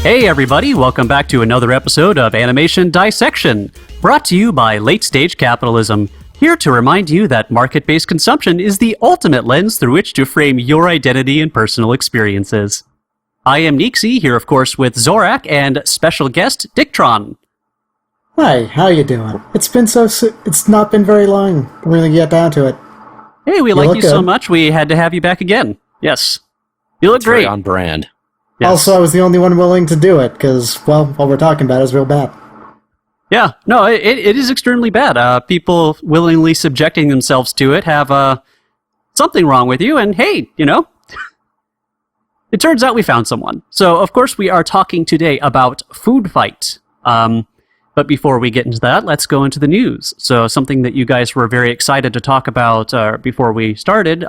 Hey everybody, welcome back to another episode of Animation Dissection, brought to you by Late Stage Capitalism, here to remind you that market-based consumption is the ultimate lens through which to frame your identity and personal experiences. I am Neeksy, here of course with Zorak and special guest Dicktron. Hi, how you doing? It's not been very long. We're gonna get down to it. Hey, we like you so much, we had to have you back again. Yes. You look great. Very on brand. Yes. Also, I was the only one willing to do it, because, well, what we're talking about is real bad. Yeah, no, it is extremely bad. People willingly subjecting themselves to it have something wrong with you, and hey, you know, it turns out we found someone. So, of course, we are talking today about Foodfight. But before we get into that, let's go into the news. So, something that you guys were very excited to talk about before we started,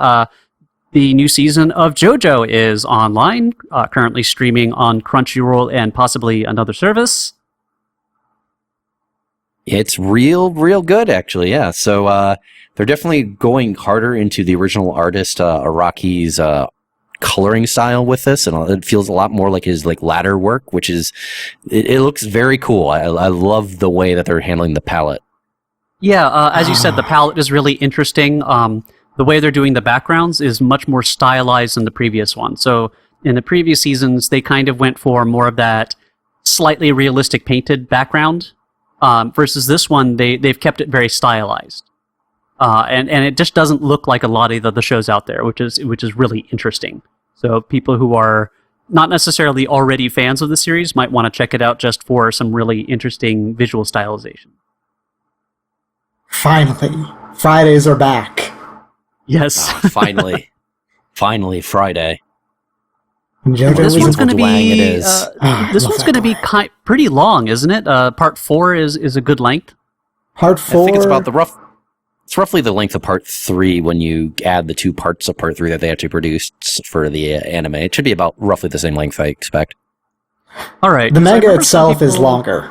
the new season of JoJo is online, currently streaming on Crunchyroll and possibly another service. It's real good, actually, yeah. So they're definitely going harder into the original artist Araki's coloring style with this, and it feels a lot more like his ladder work, which is, it looks very cool. I love the way that they're handling the palette. Yeah, as you said, the palette is really interesting. The way they're doing the backgrounds is much more stylized than the previous one. So in the previous seasons, they kind of went for more of that slightly realistic painted background, versus this one, they've kept it very stylized. And it just doesn't look like a lot of the shows out there, which is really interesting. So people who are not necessarily already fans of the series might want to check it out just for some really interesting visual stylization. Finally, Fridays are back. Yes. Finally Friday. This one's going to be this one's going to be pretty long, isn't it? Part 4 is a good length. Part 4. I think it's about it's roughly the length of part 3 when you add the 2 parts of part 3 that they had to produce for the anime. It should be about roughly the same length, I expect. All right. The manga itself is longer,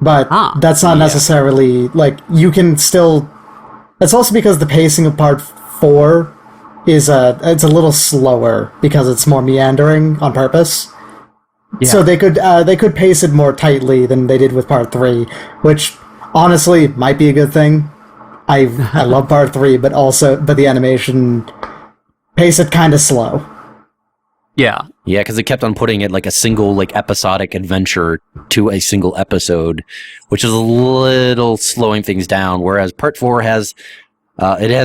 but that's not necessarily you can still. It's also because the pacing of part 4 is it's a little slower because it's more meandering on purpose. Yeah. So they could pace it more tightly than they did with part 3, which honestly might be a good thing. I love part 3, but the animation pace it kind of slow. Yeah, because it kept on putting it like a single episodic adventure to a single episode, which is a little slowing things down. Whereas part 4 has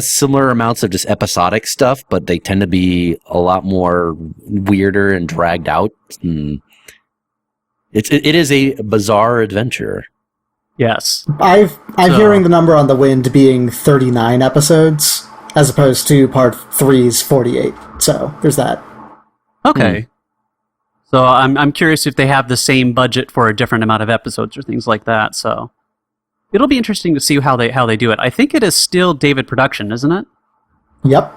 similar amounts of just episodic stuff, but they tend to be a lot more weirder and dragged out. It is a bizarre adventure. Yes, I'm hearing the number on the wind being 39 episodes as opposed to part 3's 48. So there's that. Okay. So I'm curious if they have the same budget for a different amount of episodes or things like that. So it'll be interesting to see how they do it. I think it is still David Production, isn't it? Yep.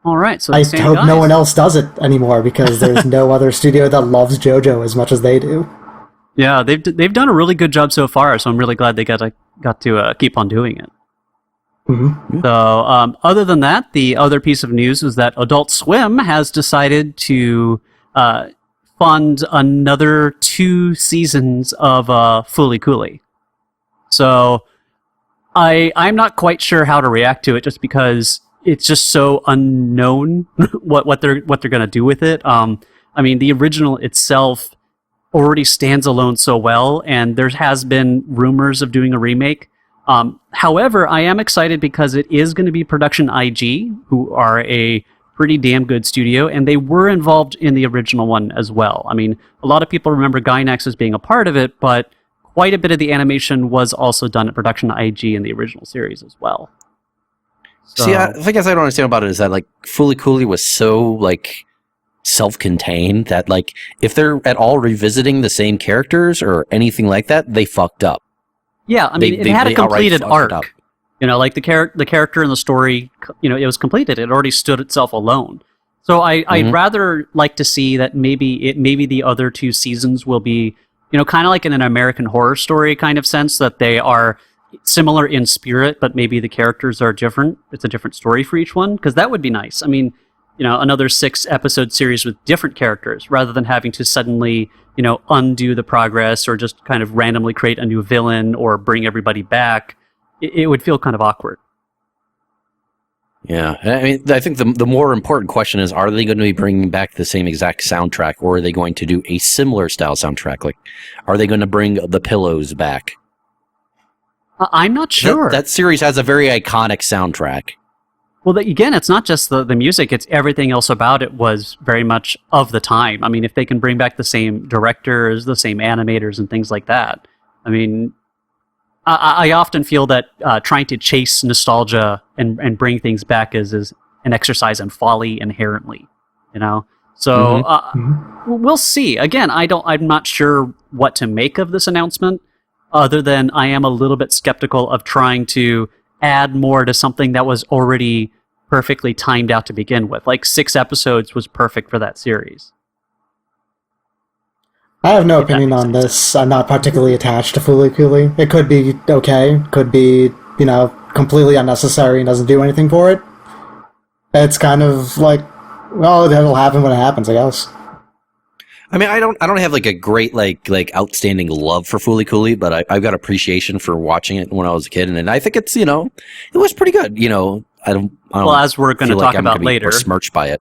All right. So I hope no one else does it anymore because there's no other studio that loves JoJo as much as they do. Yeah, they've done a really good job so far. So I'm really glad they got to keep on doing it. Mm-hmm. So, other than that, the other piece of news is that Adult Swim has decided to fund another 2 seasons of Fooly Cooly. So, I'm not quite sure how to react to it, just because it's just so unknown what they're going to do with it. I mean, the original itself already stands alone so well, and there has been rumors of doing a remake. However, I am excited because it is going to be Production IG, who are a pretty damn good studio, and they were involved in the original one as well. I mean, a lot of people remember Gainax as being a part of it, but quite a bit of the animation was also done at Production IG in the original series as well. So, see, the thing I don't understand about it is that Fooly Cooly was so self-contained that if they're at all revisiting the same characters or anything like that, they fucked up. Yeah, I mean, it had a completed arc. You know, the character and the story, it was completed. It already stood itself alone. So I'd rather like to see that maybe the other 2 seasons will be, kind of like in an American Horror Story kind of sense, that they are similar in spirit, but maybe the characters are different. It's a different story for each one, because that would be nice. I mean, another 6-episode series with different characters, rather than having to suddenly, undo the progress or just kind of randomly create a new villain or bring everybody back. It would feel kind of awkward. Yeah, I mean, I think the more important question is, are they going to be bringing back the same exact soundtrack, or are they going to do a similar style soundtrack? Like, are they going to bring the Pillows back? I'm not sure. That series has a very iconic soundtrack. Well, again, it's not just the music, it's everything else about it was very much of the time. I mean, if they can bring back the same directors, the same animators, and things like that, I mean, I often feel that trying to chase nostalgia and bring things back is an exercise in folly inherently, So we'll see. Again, I'm not sure what to make of this announcement, other than I am a little bit skeptical of trying to add more to something that was already perfectly timed out to begin with. Like 6 episodes was perfect for that series. I have no opinion on this. I'm not particularly attached to Fooly Cooly. It could be okay, could be, completely unnecessary and doesn't do anything for it. It's kind of like, well, it'll happen when it happens, I guess. I mean, I don't have like a great like outstanding love for Fooly Cooly, but I've got appreciation for watching it when I was a kid, and I think it's it was pretty good. I don't well, as we're going to talk about later, besmirched by it.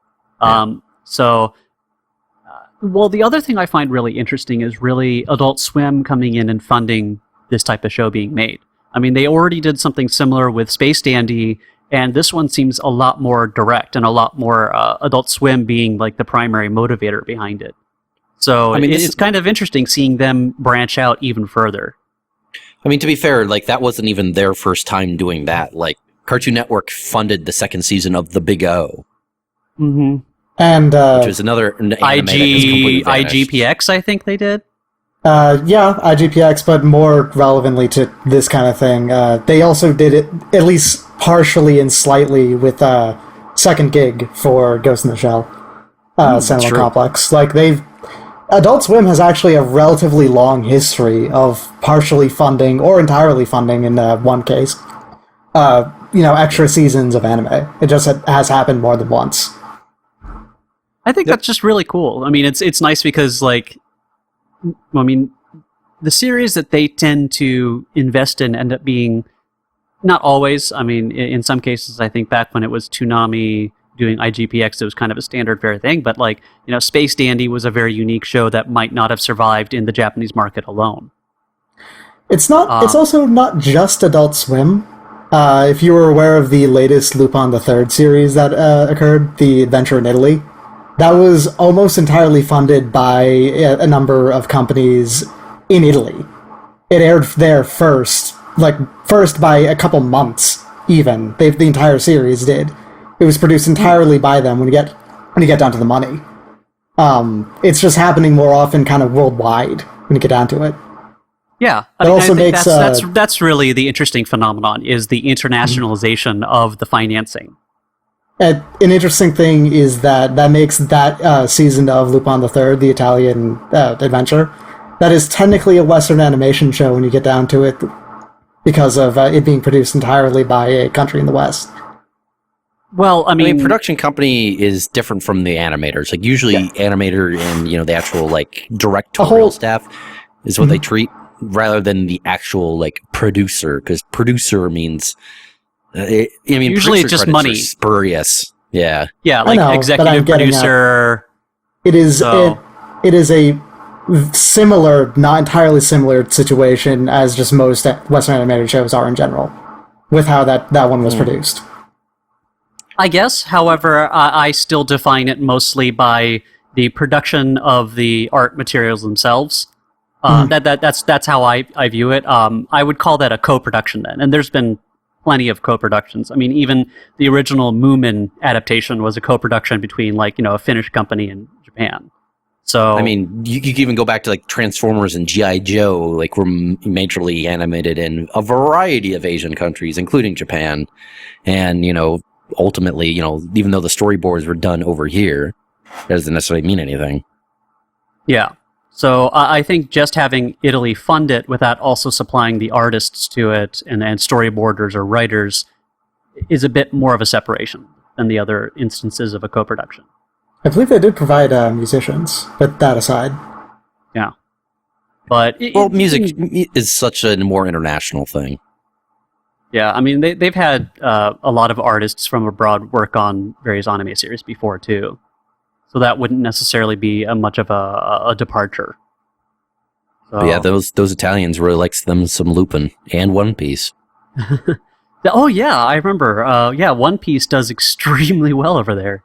Well, the other thing I find really interesting is really Adult Swim coming in and funding this type of show being made. I mean, they already did something similar with Space Dandy, and this one seems a lot more direct and a lot more Adult Swim being like the primary motivator behind it. So I mean, it's kind of interesting seeing them branch out even further. I mean, to be fair, like that wasn't even their first time doing that. Like Cartoon Network funded the 2nd season of The Big O. Mm-hmm. And which was another IGPX, I think they did. Yeah, IGPX, but more relevantly to this kind of thing, they also did it at least partially and slightly with Second Gig for Ghost in the Shell, Cinema Complex. Like Adult Swim has actually a relatively long history of partially funding or entirely funding in one case, extra seasons of anime. It just has happened more than once. I think that's just really cool. I mean, it's nice because, the series that they tend to invest in end up being, not always, I mean, in some cases, I think back when it was Toonami doing IGPX, it was kind of a standard fair thing, but Space Dandy was a very unique show that might not have survived in the Japanese market alone. It's not. It's also not just Adult Swim. If you were aware of the latest Lupin the Third series that occurred, The Adventure in Italy, that was almost entirely funded by a number of companies in Italy. It aired there first by a couple months, even. The entire series did. It was produced entirely by them when you get down to the money. It's just happening more often kind of worldwide when you get down to it. Yeah, I think that's really the interesting phenomenon, is the internationalization of the financing. An interesting thing is that makes that season of Lupin the Third, the Italian adventure, that is technically a Western animation show when you get down to it, because of it being produced entirely by a country in the West. Well, I mean, production company is different from the animators. Like usually, animator and the actual directorial staff is what they treat, rather than the actual producer, because producer means. Usually it's just money. Spurious. Yeah. Yeah, executive producer. It is a similar, not entirely similar situation as just most Western animated shows are in general, with how that one was produced. I guess, however, I still define it mostly by the production of the art materials themselves. That's how I view it. I would call that a co-production then, and there's been plenty of co-productions. I mean, even the original Moomin adaptation was a co-production between a Finnish company and Japan. So I mean, you could even go back to Transformers and G.I. Joe, were majorly animated in a variety of Asian countries, including Japan. And ultimately, even though the storyboards were done over here, that doesn't necessarily mean anything. Yeah. So I think just having Italy fund it without also supplying the artists to it and storyboarders or writers is a bit more of a separation. than the other instances of a co-production. I believe they did provide musicians, but that aside. Yeah. But music is such a more international thing. Yeah, I mean, they've had a lot of artists from abroad work on various anime series before, too. So that wouldn't necessarily be much of a departure. So. Yeah, those Italians really likes them some Lupin and One Piece. Oh, yeah, I remember. One Piece does extremely well over there.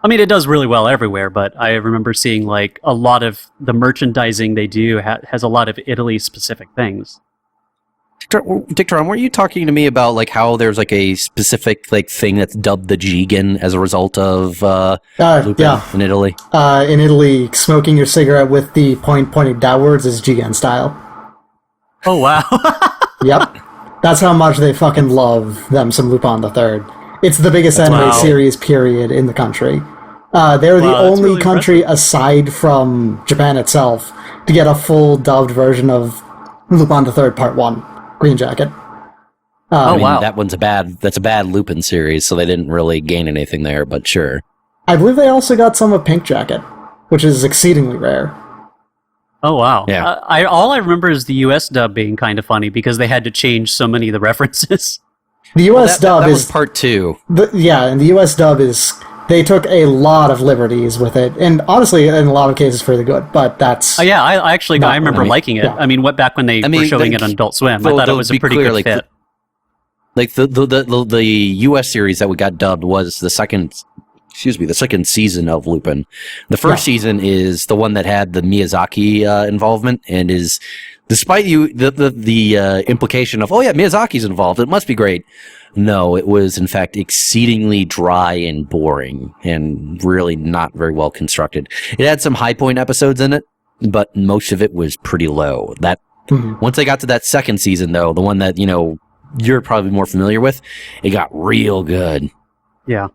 I mean, it does really well everywhere, but I remember seeing, like, a lot of the merchandising they do has a lot of Italy-specific things. Dicktron, weren't you talking to me about like how there's like a specific like thing that's dubbed the Jigen as a result of Lupin in Italy? In Italy, smoking your cigarette with the point pointed downwards is Jigen style. Oh wow! Yep, that's how much they fucking love them some Lupin the Third. It's the biggest anime series period in the country. They're the only really country aside from Japan itself to get a full dubbed version of Lupin the Third Part 1. Green Jacket. Wow. That's a bad Lupin series, so they didn't really gain anything there, but sure. I believe they also got some of Pink Jacket, which is exceedingly rare. Oh, wow. Yeah. All I remember is the US dub being kind of funny because they had to change so many of the references. The US dub that is... was part 2. And the US dub is... They took a lot of liberties with it, and honestly, in a lot of cases for the good, but that's... I remember liking it. Yeah. I mean, back when they were showing it on Adult Swim, I thought it was a pretty good fit. The US series that we got dubbed was the second season of Lupin. The first season is the one that had the Miyazaki involvement, and is, despite the implication of, Miyazaki's involved, it must be great. No, it was in fact exceedingly dry and boring and really not very well constructed. It had some high point episodes in it, but most of it was pretty low. Once they got to that second season, though, the one that, you're probably more familiar with, it got real good. Yeah.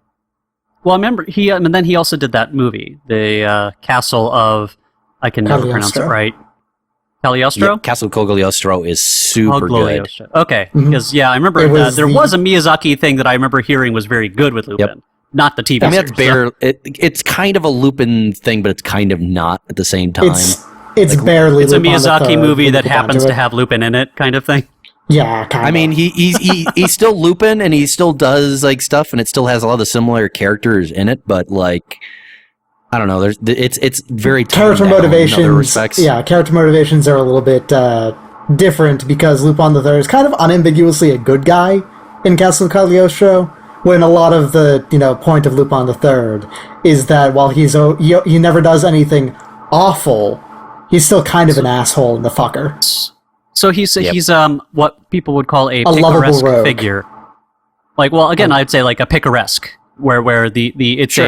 Well, I remember then he also did that movie, the Castle of, I can never pronounce it right. Cagliostro? Yeah, Castle Cagliostro is super good. Okay, because I remember there was a Miyazaki thing that I remember hearing was very good with Lupin, not the TV series. It's kind of a Lupin thing, but it's kind of not at the same time. It's barely. It's Lupin a Miyazaki movie that happens to have Lupin in it, kind of thing. Yeah, kind of. I mean, he's still Lupin, and he still does like stuff, and it still has a lot of similar characters in it, but like. I don't know. It's very character motivations. Character motivations are a little bit different because Lupin the Third is kind of unambiguously a good guy in Castle Cagliostro. When a lot of the point of Lupin the Third is that while he never does anything awful, he's still kind of an asshole and the fucker. So he's what people would call a picaresque figure. Like, well, again, I'd say like a picaresque. Where it's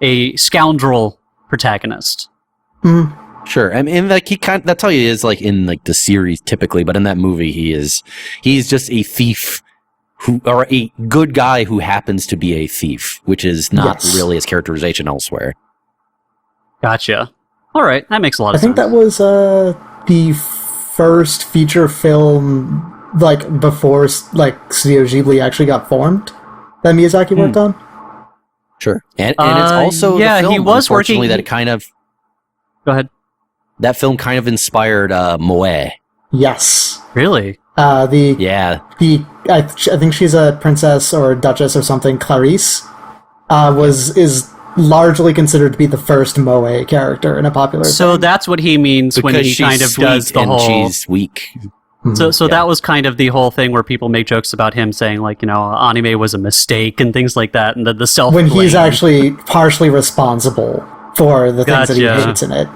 a scoundrel protagonist. Sure, I mean, like that's how he is, like in like the series typically, but in that movie he's just a thief or a good guy who happens to be a thief, which is not really his characterization elsewhere. Gotcha. All right, that makes a lot of sense. I think that was the first feature film like before like Studio Ghibli actually got formed that Miyazaki worked on. Sure, and it's also the film, he was working. That it kind of. Go ahead. That film kind of inspired Moe. Yes. Really? I think she's a princess or a duchess or something. Clarice is largely considered to be the first Moe character in a popular. So thing. That's what he means because when he kind of does the whole. She's weak. So that was kind of the whole thing where people make jokes about him saying like anime was a mistake and things like that, and the self when he's actually partially responsible for the things that he hates in it.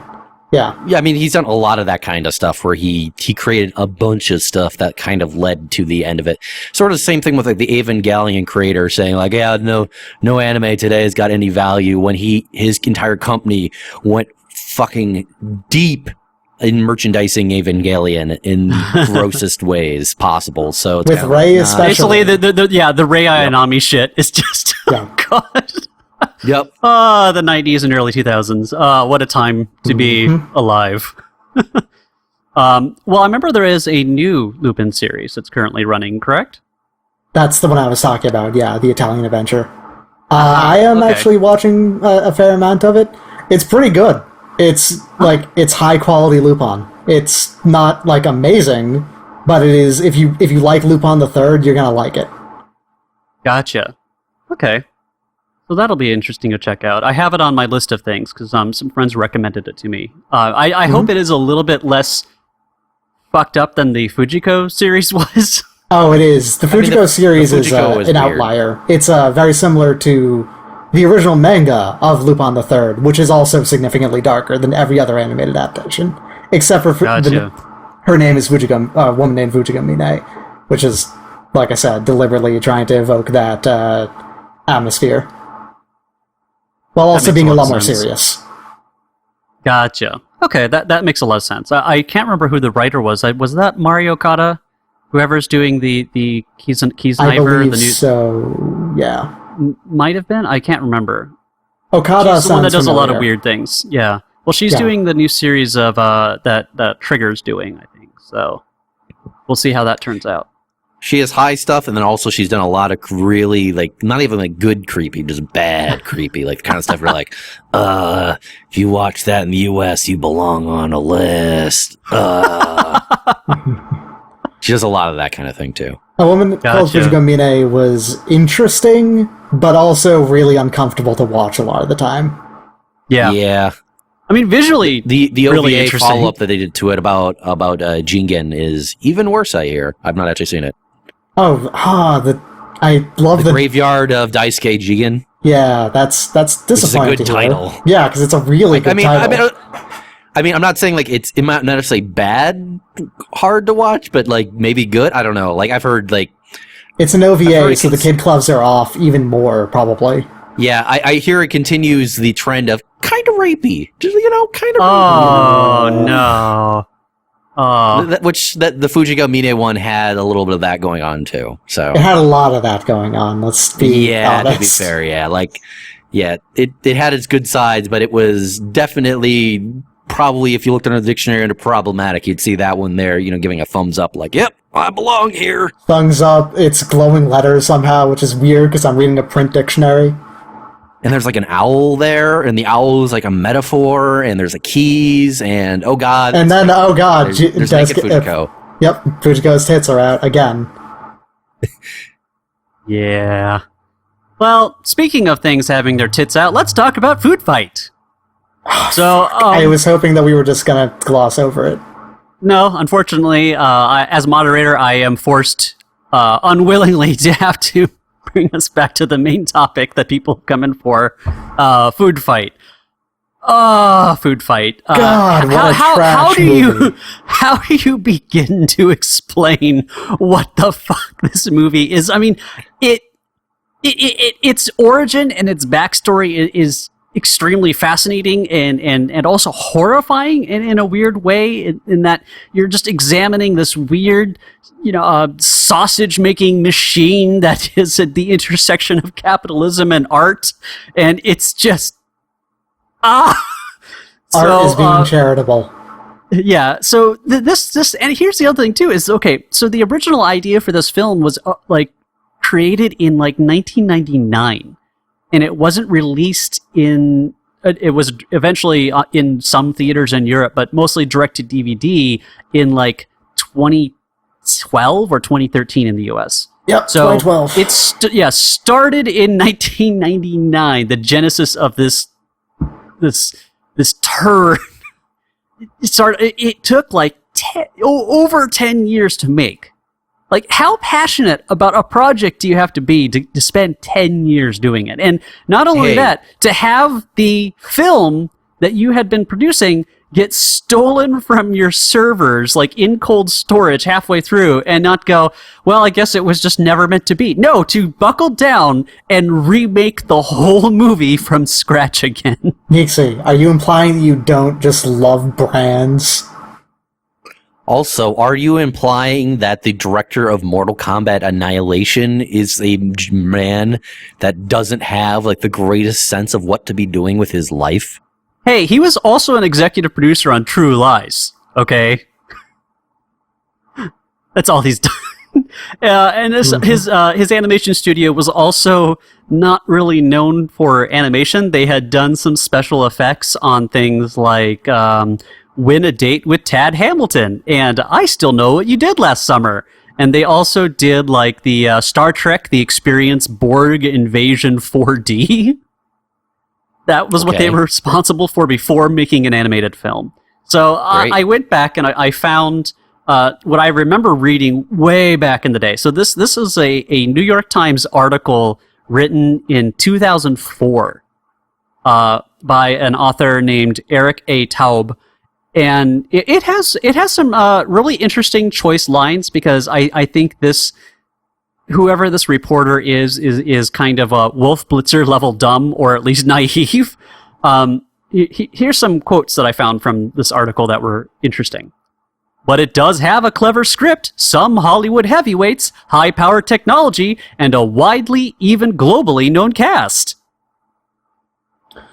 Yeah. I mean, he's done a lot of that kind of stuff where he created a bunch of stuff that kind of led to the end of it. Sort of the same thing with like the Evangelion creator saying like, no anime today has got any value when his entire company went fucking deep in merchandising Evangelion in grossest ways possible. So it's with Rei especially. Basically, the Rei Ayanami shit is just God. Yep. The 90s and early 2000s. What a time to be alive. Well, I remember there is a new Lupin series that's currently running, correct? That's the one I was talking about, yeah, the Italian adventure. I am actually watching a fair amount of it. It's pretty good. It's it's high quality Lupin. It's not like amazing, but it is. If you like Lupin the Third, you're gonna like it. Gotcha. Okay. So that'll be interesting to check out. I have it on my list of things because some friends recommended it to me. I hope it is a little bit less fucked up than the Fujiko series was. Oh, it is. The Fujiko series is an outlier. It's very similar to the original manga of Lupin the Third, which is also significantly darker than every other animated adaptation, except for her name is Fujiko, a woman named Fujiko Mine, which is, like I said, deliberately trying to evoke that atmosphere, while also being a lot more serious. Gotcha. Okay, that makes a lot of sense. I can't remember who the writer was. Was that Mario Okada? Whoever's doing the Keys I believe so, yeah. Might have been? I can't remember. Okada she's the one that does a lot of weird things. Yeah. Well, she's doing the new series of that Trigger's doing, I think. So we'll see how that turns out. She has high stuff, and then also she's done a lot of really, not even good creepy, just bad creepy, the kind of stuff where if you watch that in the U.S., you belong on a list. She does a lot of that kind of thing, too. A woman called Fujiko Mine was interesting, but also really uncomfortable to watch a lot of the time. Yeah. Yeah. I mean, visually, the really OVA follow-up that they did to it about Jingen is even worse, I hear. I've not actually seen it. I love the Graveyard of Daisuke Jigen. Yeah, that's disappointing. It's a good title. Yeah, because it's a really good title. I mean, I'm not saying it might not necessarily bad, hard to watch, but maybe good. I don't know. I've heard it's an OVA, so the kid gloves are off even more probably. Yeah, I hear it continues the trend of kind of rapey, just kind of. Oh no! Oh, which the Fujiko Mine one had a little bit of that going on too. So it had a lot of that going on. Let's be honest. To be fair, it had its good sides, but it was definitely. Probably, if you looked under the dictionary under problematic, you'd see that one there, giving a thumbs up, yep, I belong here. Thumbs up, it's glowing letters somehow, which is weird because I'm reading a print dictionary. And there's an owl there, and the owl is a metaphor, and there's keys, and oh god. And then, oh god. There's naked Fujiko. Yep, Fujiko's tits are out again. Yeah. Well, speaking of things having their tits out, let's talk about Foodfight. So I was hoping that we were just gonna gloss over it. No, unfortunately, as moderator, I am forced unwillingly to have to bring us back to the main topic that people come in for, Foodfight. Foodfight. God, what a trash movie. How do you begin to explain what the fuck this movie is? I mean, its origin and its backstory is extremely fascinating and also horrifying in a weird way in that you're just examining this weird sausage making machine that is at the intersection of capitalism and art, and it's just art is being charitable. Yeah, so this and here's the other thing too is so the original idea for this film was created in 1999. And it wasn't released it was eventually in some theaters in Europe, but mostly direct to DVD in 2012 or 2013 in the US. Yep, so 2012. It's started in 1999. The genesis of this turd. It took over 10 years to make. How passionate about a project do you have to be to spend 10 years doing it? And not only that, to have the film that you had been producing get stolen from your servers, in cold storage halfway through, and not go, well, I guess it was just never meant to be. No, to buckle down and remake the whole movie from scratch again. Neeksy, are you implying that you don't just love brands? Also, are you implying that the director of Mortal Kombat Annihilation is a man that doesn't have the greatest sense of what to be doing with his life? Hey, he was also an executive producer on True Lies, okay? That's all he's done. And his animation studio was also not really known for animation. They had done some special effects on things like Win a Date with Tad Hamilton and I Still Know What You Did Last Summer. And they also did like the Star Trek The Experience Borg Invasion 4D. That was what they were responsible for before making an animated film. So I went back and I found what I remember reading way back in the day. So this is a New York Times article written in 2004 by an author named Eric A. Taub. And it has some really interesting choice lines because I think whoever this reporter is kind of a Wolf Blitzer level dumb or at least naive. Here's some quotes that I found from this article that were interesting. But it does have a clever script, some Hollywood heavyweights, high-powered technology, and a widely, even globally known cast.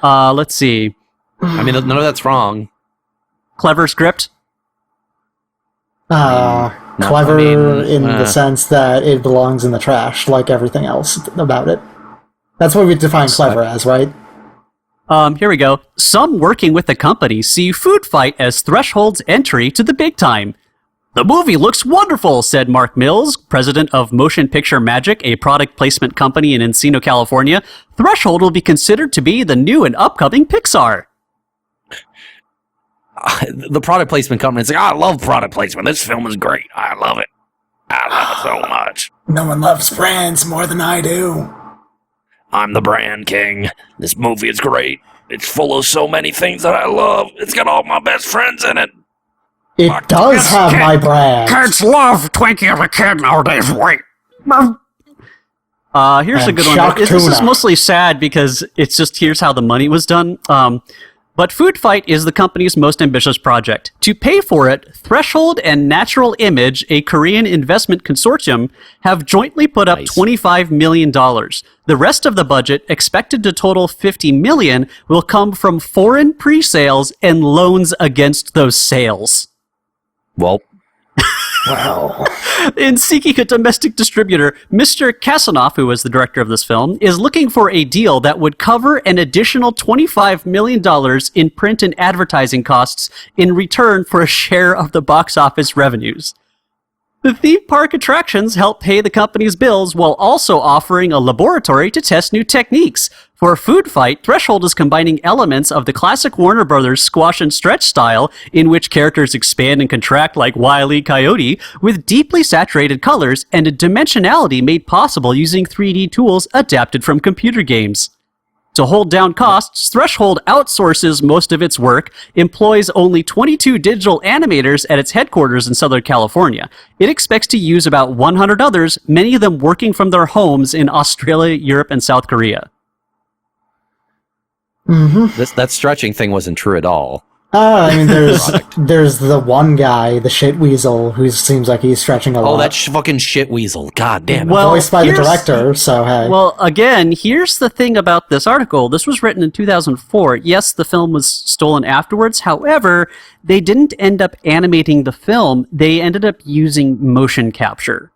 Let's see. I mean, none of that's wrong. Clever script? Clever in the sense that it belongs in the trash, like everything else about it. That's what we define clever as, right? Here we go. Some working with the company see Foodfight as Threshold's entry to the big time. The movie looks wonderful, said Mark Mills, president of Motion Picture Magic, a product placement company in Encino, California. Threshold will be considered to be the new and upcoming Pixar. The product placement company is like, I love product placement. This film is great. I love it. I love it so much. No one loves brands more than I do. I'm the brand king. This movie is great. It's full of so many things that I love. It's got all my best friends in it. It does have my brand. Kids love Twinkie the Kid nowadays. Wait. Here's a good one. This is mostly sad because it's just here's how the money was done. But Foodfight is the company's most ambitious project. To pay for it, Threshold and Natural Image, a Korean investment consortium, have jointly put up $25 million. The rest of the budget, expected to total $50 million, will come from foreign pre-sales and loans against those sales. Well, wow. In seeking a domestic distributor, Mr. Kasanoff, who was the director of this film, is looking for a deal that would cover an additional $25 million in print and advertising costs in return for a share of the box office revenues. The theme park attractions help pay the company's bills while also offering a laboratory to test new techniques. For Foodfight, Threshold is combining elements of the classic Warner Brothers squash and stretch style, in which characters expand and contract like Wile E. Coyote, with deeply saturated colors and a dimensionality made possible using 3D tools adapted from computer games. To hold down costs, Threshold outsources most of its work, employs only 22 digital animators at its headquarters in Southern California. It expects to use about 100 others, many of them working from their homes in Australia, Europe, and South Korea. Mm-hmm. That stretching thing wasn't true at all. I mean, there's the one guy, the shit weasel, who seems like he's stretching a lot. Oh, that fucking shit weasel. God damn it. Well, voiced by the director, so hey. Well, again, here's the thing about this article. This was written in 2004. Yes, the film was stolen afterwards. However, they didn't end up animating the film. They ended up using motion capture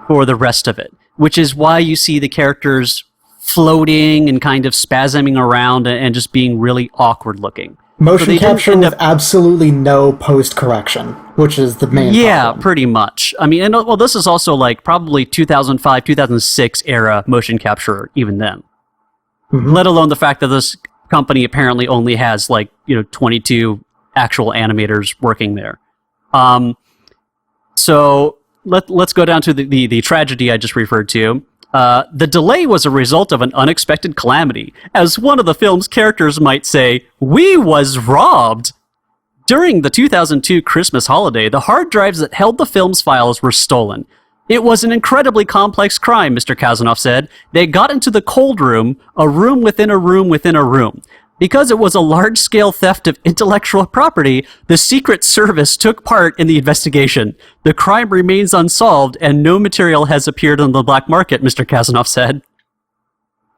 for the rest of it, which is why you see the characters floating and kind of spasming around and just being really awkward looking. Motion capture with absolutely no post-correction, which is the main problem. Pretty much. I mean, and well, this is also like probably 2005, 2006 era motion capture even then. Let alone the fact that this company apparently only has 22 actual animators working there. So let's go down to the tragedy I just referred to. The delay was a result of an unexpected calamity. As one of the film's characters might say, "We was robbed." During the 2002 Christmas holiday, the hard drives that held the film's files were stolen. It was an incredibly complex crime, Mr. Kasanoff said. They got into the cold room, a room within a room within a room. Because it was a large-scale theft of intellectual property, the Secret Service took part in the investigation. The crime remains unsolved, and no material has appeared on the black market, Mr. Kasanoff said.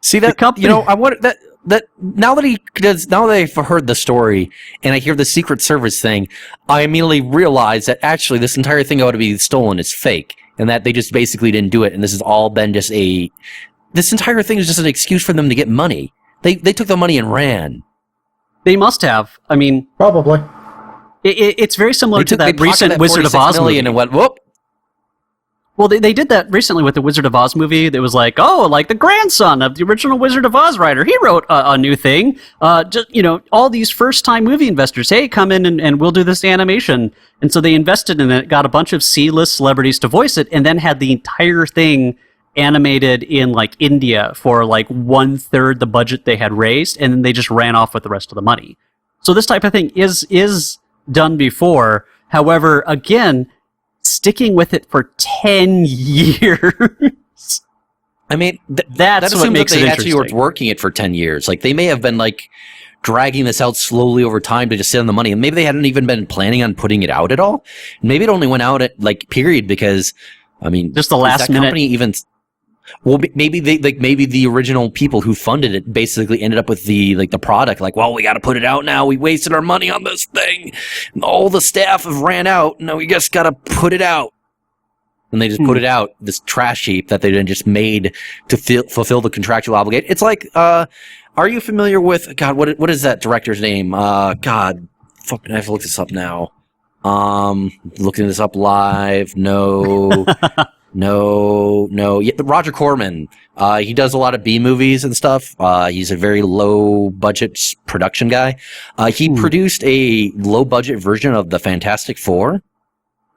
See that? I want that now that I've heard the story and I hear the Secret Service thing, I immediately realize that actually this entire thing ought to be stolen is fake. and that they just basically didn't do it. And this has all been just this entire thing is just an excuse for them to get money. They took the money and ran. They must have. I mean, probably. It's very similar to that recent Wizard of Oz movie. And went, whoop. Well, they did that recently with the Wizard of Oz movie. It was like, oh, like the grandson of the original Wizard of Oz writer. He wrote a new thing. Just, all these first-time movie investors, hey, come in and we'll do this animation. And so they invested in it, got a bunch of C-list celebrities to voice it, and then had the entire thing animated in, like, India for, like, 1/3 the budget they had raised, and then they just ran off with the rest of the money. So this type of thing is done before. However, again, sticking with it for 10 years. I mean, that's what makes it interesting. They actually were working it for 10 years. Like, they may have been, like, dragging this out slowly over time to just sit on the money. And maybe they hadn't even been planning on putting it out at all. Maybe it only went out at, like, period because, I mean... just the last minute. Company even... Well, maybe maybe the original people who funded it basically ended up with the product. Like, well, we got to put it out now. We wasted our money on this thing. All the staff have ran out. Now we just got to put it out. And they just put it out, this trash heap that they then just made to fulfill the contractual obligation. It's like, are you familiar with, God, what is that director's name? God, fucking, I have to look this up now. Looking this up live. No. No. Yeah, Roger Corman. He does a lot of B movies and stuff. He's a very low budget production guy. He produced a low budget version of the Fantastic Four.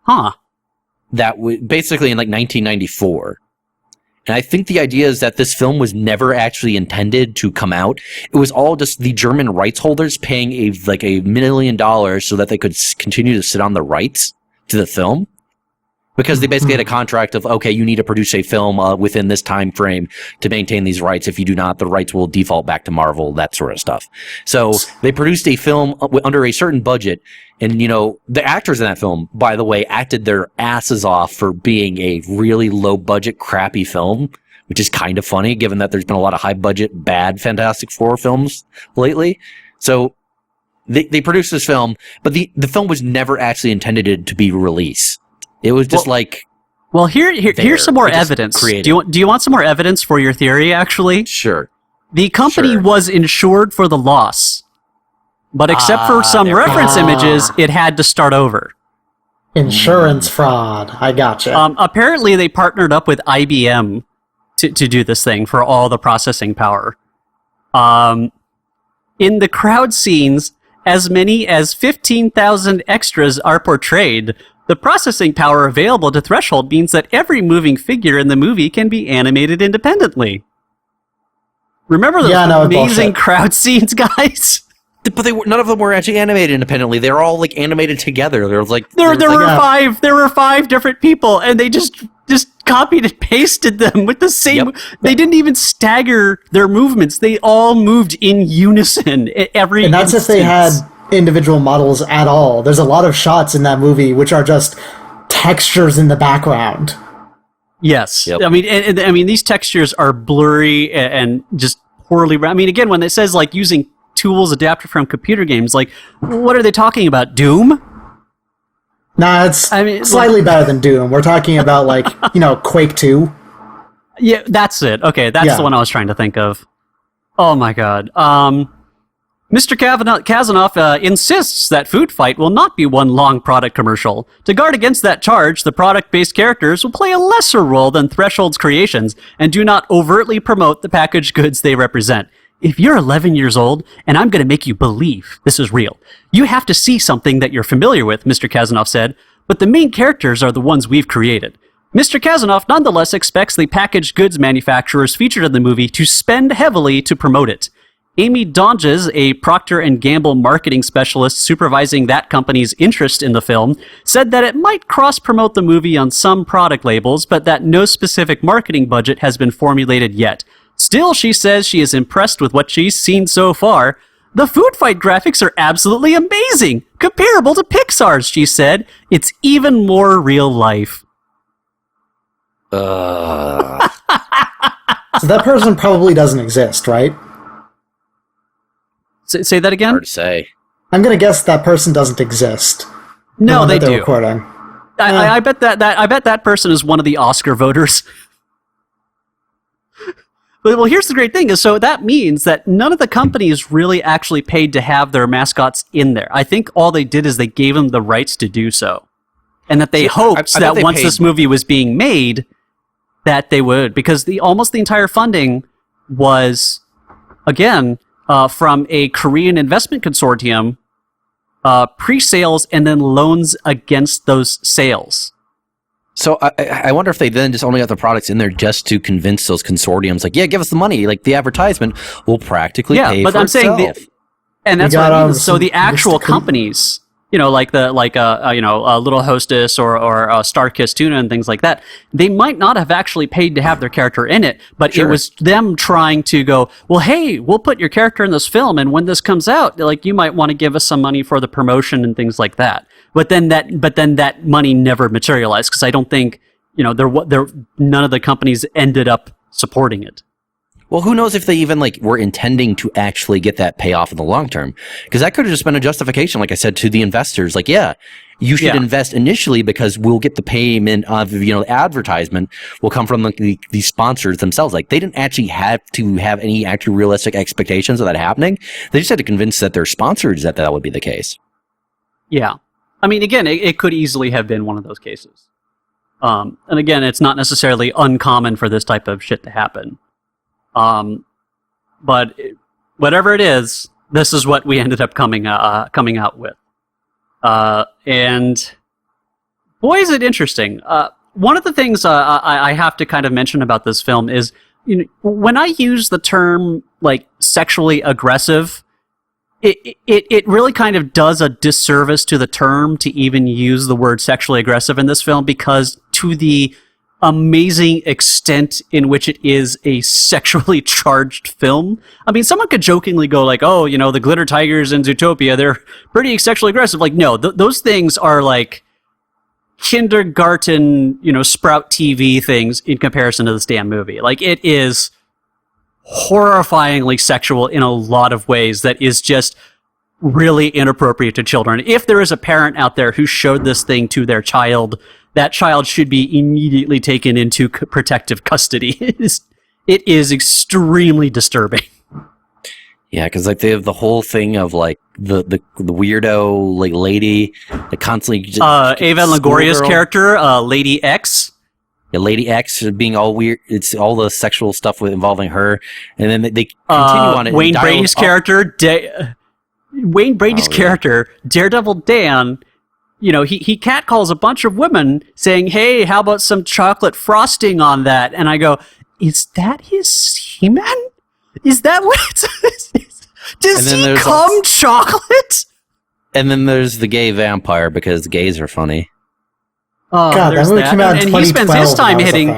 Huh. That was basically in like 1994. And I think the idea is that this film was never actually intended to come out. It was all just the German rights holders paying $1 million so that they could continue to sit on the rights to the film. Because they basically had a contract of, okay, you need to produce a film within this time frame to maintain these rights. If you do not, the rights will default back to Marvel, that sort of stuff. So they produced a film under a certain budget. And, the actors in that film, by the way, acted their asses off for being a really low-budget, crappy film, which is kind of funny, given that there's been a lot of high-budget, bad Fantastic Four films lately. So they produced this film, but the film was never actually intended to be released. It was just Well, here's some more evidence. Do you want some more evidence for your theory, actually? Sure. The company was insured for the loss. But except for some reference images, it had to start over. Insurance fraud. I gotcha. Apparently, they partnered up with IBM to do this thing for all the processing power. In the crowd scenes, as many as 15,000 extras are portrayed. The processing power available to Threshold means that every moving figure in the movie can be animated independently. Remember those amazing crowd scenes, guys? But none of them were actually animated independently. They were all animated together. There were five different people, and they just copied and pasted them with the same. Yep. They didn't even stagger their movements. They all moved in unison. And that's if they had individual models at all. There's a lot of shots in that movie which are just textures in the background. Yes. Yep. I mean, these textures are blurry and just poorly. I mean, again, when it says using tools adapted from computer games, what are they talking about? Doom? Nah, it's slightly better than Doom. We're talking about Quake 2. Yeah, that's it. Okay, that's the one I was trying to think of. Oh my god. Mr. Kazanoff insists that Foodfight will not be one long product commercial. To guard against that charge, the product-based characters will play a lesser role than Threshold's creations and do not overtly promote the packaged goods they represent. If you're 11 years old, and I'm going to make you believe this is real, you have to see something that you're familiar with, Mr. Kazanoff said, but the main characters are the ones we've created. Mr. Kazanoff nonetheless expects the packaged goods manufacturers featured in the movie to spend heavily to promote it. Amy Donges, a Procter & Gamble marketing specialist supervising that company's interest in the film, said that it might cross-promote the movie on some product labels, but that no specific marketing budget has been formulated yet. Still, she says she is impressed with what she's seen so far. The Foodfight graphics are absolutely amazing! Comparable to Pixar's, she said. It's even more real life. So that person probably doesn't exist, right? Say that again? Hard to say. I'm going to guess that person doesn't exist. No, they do. Recording. I bet that person is one of the Oscar voters. Well, here's the great thing is, so that means that none of the companies really actually paid to have their mascots in there. I think all they did is they gave them the rights to do so. And that they hoped that once this movie was being made, that they would. Because almost the entire funding was, again, from a Korean investment consortium, pre-sales and then loans against those sales. So I wonder if they then just only got the products in there just to convince those consortiums, like, yeah, give us the money. Like, the advertisement will practically pay for itself. And that's what I mean. So the actual companies, like a Little Hostess or Starkist Tuna and things like that, they might not have actually paid to have their character in it, but it was them trying to go, well, hey, we'll put your character in this film, and when this comes out, like, you might want to give us some money for the promotion and things like that. But then that money never materialized, because I don't think, none of the companies ended up supporting it. Well, who knows if they even were intending to actually get that payoff in the long term? Because that could have just been a justification, like I said, to the investors. Like, yeah, you should invest initially because we'll get the payment of the advertisement will come from the sponsors themselves. Like, they didn't actually have to have any actual realistic expectations of that happening. They just had to convince that their sponsors that would be the case. Yeah, I mean, again, it could easily have been one of those cases. And again, it's not necessarily uncommon for this type of shit to happen. But whatever it is, this is what we ended up coming out with. And boy, is it interesting. One of the things I have to kind of mention about this film is, when I use the term sexually aggressive, it really kind of does a disservice to the term to even use the word sexually aggressive in this film, because to the amazing extent in which it is a sexually charged film. I mean, someone could jokingly go like, oh, the glitter tigers in Zootopia, they're pretty sexually aggressive. Like, no, those things are like kindergarten, Sprout TV things in comparison to this damn movie. Like, it is horrifyingly sexual in a lot of ways that is just really inappropriate to children. If there is a parent out there who showed this thing to their child, that child should be immediately taken into protective custody. It is extremely disturbing. Yeah, because they have the whole thing of the weirdo lady that constantly Ava Longoria's character, Lady X. Yeah, Lady X being all weird. It's all the sexual stuff involving her, and then they continue on it. Wayne Brady's character, Daredevil Dan. He catcalls a bunch of women saying, hey, how about some chocolate frosting on that? And I go, is that his semen? Is that what it's... Does he come chocolate? And then there's the gay vampire, because gays are funny. Oh, God, that movie came out in 2012. He spends his time hitting...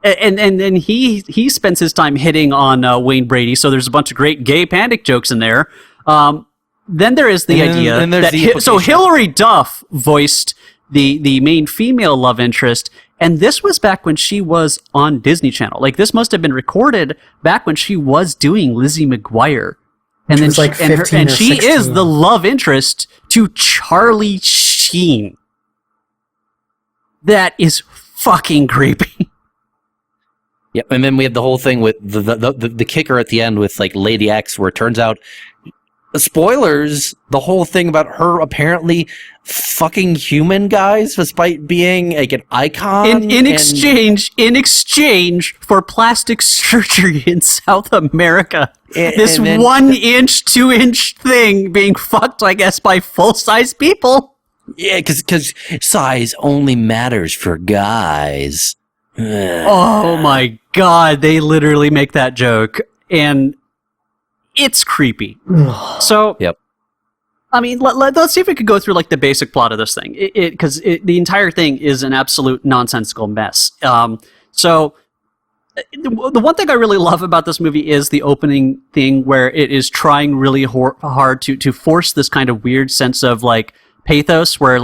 And he spends his time hitting on Wayne Brady, so there's a bunch of great gay panic jokes in there. Then there is the idea that so Hilary Duff voiced the main female love interest, and this was back when she was on Disney Channel. Like, this must have been recorded back when she was doing Lizzie McGuire, and then she is the love interest to Charlie Sheen. That is fucking creepy. Yep, and then we have the whole thing with the kicker at the end with Lady X, where it turns out, spoilers, the whole thing about her apparently fucking human guys despite being an icon in exchange for plastic surgery in South America. This 1 inch, 2 inch thing being fucked, I guess, by full size people. Yeah, because size only matters for guys. Oh my God, they literally make that joke, and it's creepy. So, yep. I mean, let's see if we could go through the basic plot of this thing, because the entire thing is an absolute nonsensical mess. So, the one thing I really love about this movie is the opening thing, where it is trying really hard to force this kind of weird sense of pathos, where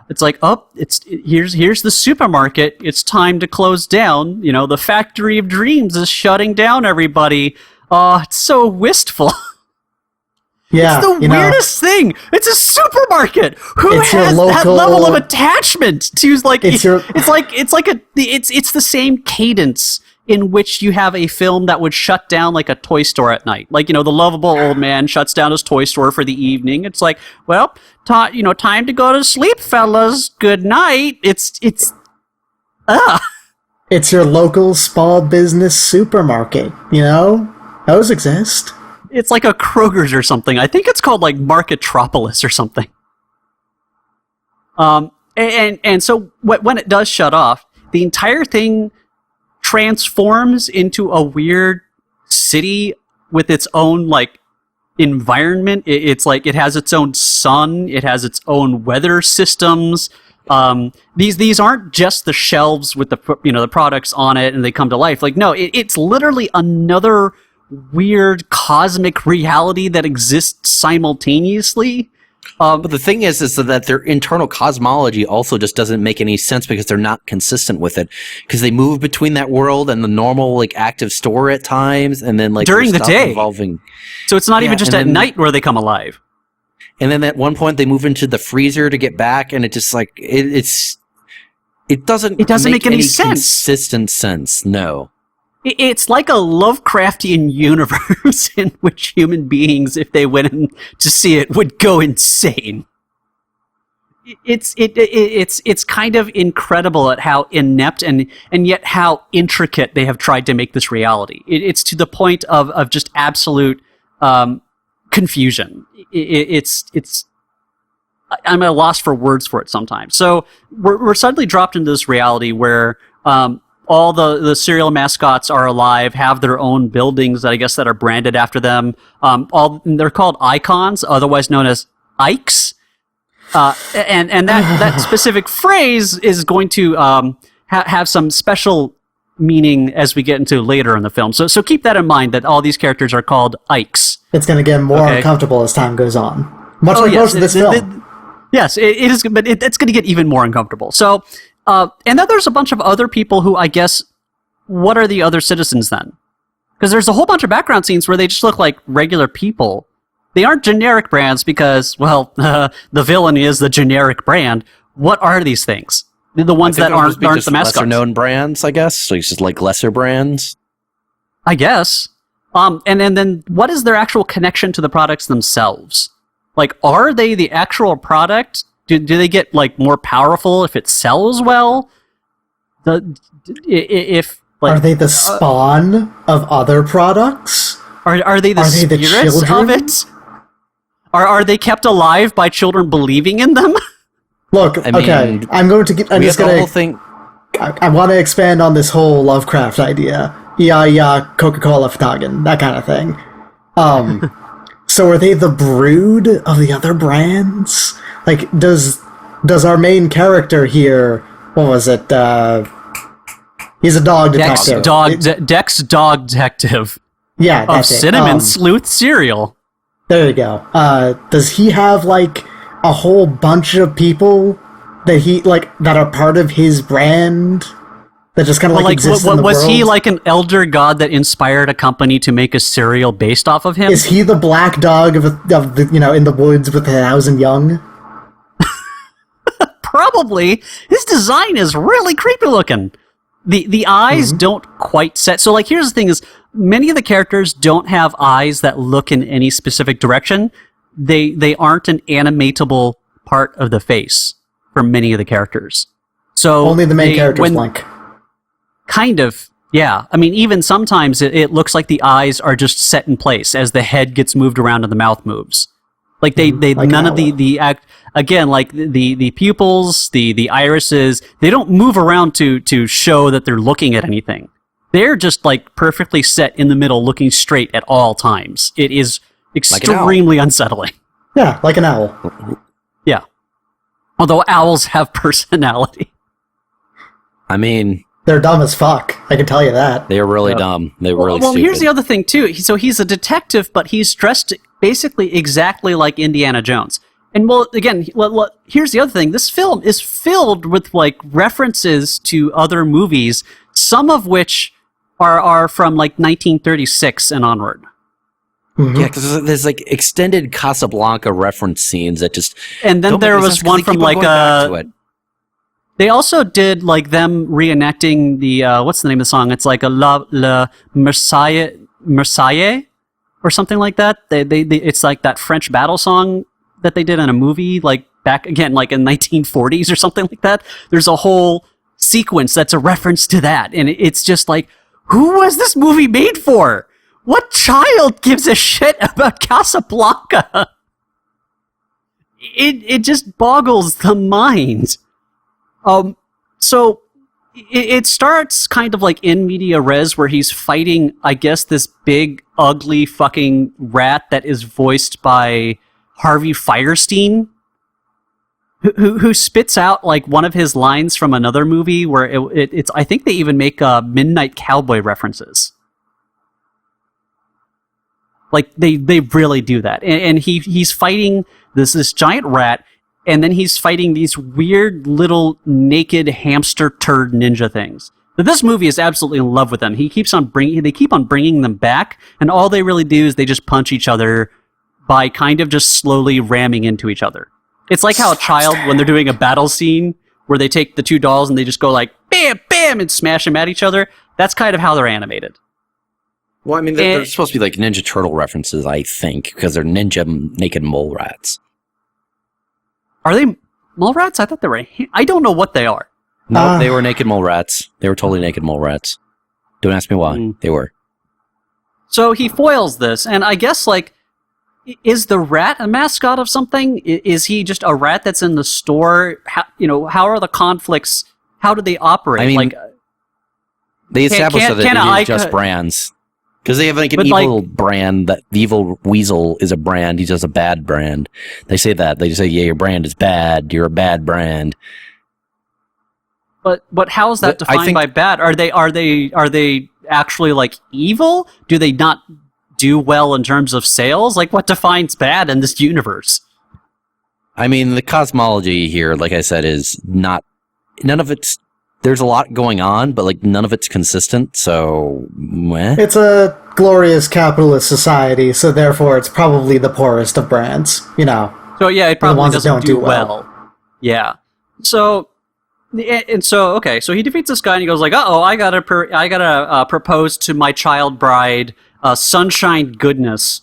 here's the supermarket. It's time to close down. The Factory of Dreams is shutting down everybody. Oh, it's so wistful. Yeah, it's the weirdest thing. It's a supermarket. Who It's your has that local- level of attachment to like? It's It's the same cadence in which you have a film that would shut down like a toy store at night. Like, the lovable old man shuts down his toy store for the evening. It's like, well, time to go to sleep, fellas. Good night. It's your local small business supermarket, Those exist. It's like a Kroger's or something. I think it's called like Marketropolis or something. And so when it does shut off, the entire thing transforms into a weird city with its own like environment. It's like it has its own sun. It has its own weather systems. These aren't just the shelves with the products on it and they come to life. Like, no, it's literally another weird cosmic reality that exists simultaneously. But the thing is that their internal cosmology also just doesn't make any sense because they're not consistent with it. Because they move between that world and the normal like active store at times, and then like during the day, evolving. So it's not even just at night where they come alive. And then at one point they move into the freezer to get back, and it just like it doesn't make any sense. Consistent sense. No. It's like a Lovecraftian universe in which human beings, if they went in to see it, would go insane. It's kind of incredible at how inept and yet how intricate they have tried to make this reality. It's to the point of just absolute confusion. I'm at a loss for words for it sometimes. So we're suddenly dropped into this reality where all the cereal mascots are alive, have their own buildings that I guess that are branded after them. They're called icons, otherwise known as Ikes. And that specific phrase is going to have some special meaning as we get into later in the film. So keep that in mind that all these characters are called Ikes. It's going to get more uncomfortable as time goes on. Much like most of this film. Yes, it is, but it's going to get even more uncomfortable. So. And then there's a bunch of other people who, I guess, what are the other citizens then? Because there's a whole bunch of background scenes where they just look like regular people. They aren't generic brands because, well, the villain is the generic brand. What are these things? The ones that aren't the mascots. Lesser known brands, I guess. So it's just like lesser brands. I guess. And then what is their actual connection to the products themselves? Like, are they the actual product? Do they get like more powerful if it sells well? Are they the spawn of other products? Are they the spirits of it? Are they kept alive by children believing in them? Look, I'm going to get. I'm just going to. I want to expand on this whole Lovecraft idea. Yeah, Coca-Cola Ftagen, that kind of thing. So are they the brood of the other brands? Like, does our main character here, what was it? He's a dog detective. Dex Dog Detective. Yeah, that's of Cinnamon Sleuth cereal. There you go. Does he have, like, a whole bunch of people that are part of his brand? That just kind of exists in the world? Was he like an elder god that inspired a company to make a cereal based off of him? Is he the black dog of the in the woods with 1,000 young? Probably. His design is really creepy looking. The eyes don't quite set. So, like, here's the thing: is many of the characters don't have eyes that look in any specific direction. They aren't an animatable part of the face for many of the characters. So only the main characters blink. Kind of, yeah. I mean, even sometimes it looks like the eyes are just set in place as the head gets moved around and the mouth moves. Like they like none of the act again, like the pupils, the irises, they don't move around to show that they're looking at anything. They're just like perfectly set in the middle, looking straight at all times. It is extremely unsettling. Yeah, like an owl. Yeah. Although owls have personality. I mean, they're dumb as fuck. I can tell you that. They're really dumb. They're really well, stupid. Here's the other thing, too. So he's a detective, but he's dressed basically exactly like Indiana Jones. And, well, again, here's the other thing. This film is filled with, like, references to other movies, some of which are from, like, 1936 and onward. Mm-hmm. Yeah, because there's like extended Casablanca reference scenes that just. And then there was one from like They also did like them reenacting the what's the name of the song? It's like a La Marseille or something like that. They it's like that French battle song that they did in a movie like back again like in 1940s or something like that. There's a whole sequence that's a reference to that, and it's just like, who was this movie made for? What child gives a shit about Casablanca? It just boggles the mind. So it starts kind of like in media res where he's fighting, I guess, this big, ugly fucking rat that is voiced by Harvey Fierstein, who spits out like one of his lines from another movie where it's. I think they even make Midnight Cowboy references. Like they really do that, and he's fighting this giant rat. And then he's fighting these weird little naked hamster turd ninja things. But this movie is absolutely in love with them. They keep on bringing them back, and all they really do is they just punch each other by kind of just slowly ramming into each other. It's like how a child, when they're doing a battle scene, where they take the two dolls and they just go like bam, bam, and smash them at each other. That's kind of how they're animated. Well, I mean, they're supposed to be like Ninja Turtle references, I think, because they're ninja naked mole rats. Are they mole rats? I thought they were. I don't know what they are. No, they were naked mole rats. They were totally naked mole rats. Don't ask me why. They were. So he foils this, and I guess, like, is the rat a mascot of something? Is he just a rat that's in the store? How are the conflicts? How do they operate? I mean, like, they established that it is just brands. Because they have like an evil brand, that the evil weasel is a brand, he's just a bad brand. They say that. They say, yeah, your brand is bad, you're a bad brand. But how is that defined by bad? Are they actually like evil? Do they not do well in terms of sales? Like, what defines bad in this universe? I mean, the cosmology here, like I said, is none of it's. There's a lot going on, but like none of it's consistent, so It's a glorious capitalist society, so therefore it's probably the poorest of brands, So yeah, it probably doesn't do well. Yeah. So okay, so he defeats this guy and he goes like, "Uh-oh, I gotta propose to my child bride, Sunshine Goodness."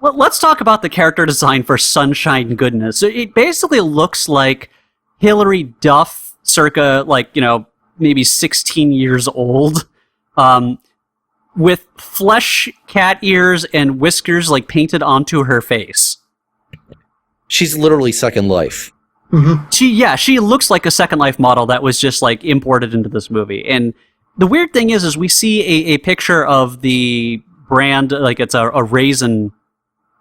Well, let's talk about the character design for Sunshine Goodness. So it basically looks like Hilary Duff circa, maybe 16 years old, with flesh cat ears and whiskers, painted onto her face. She's literally Second Life. Mm-hmm. She looks like a Second Life model that was just, imported into this movie. And the weird thing is we see a picture of the brand, it's a raisin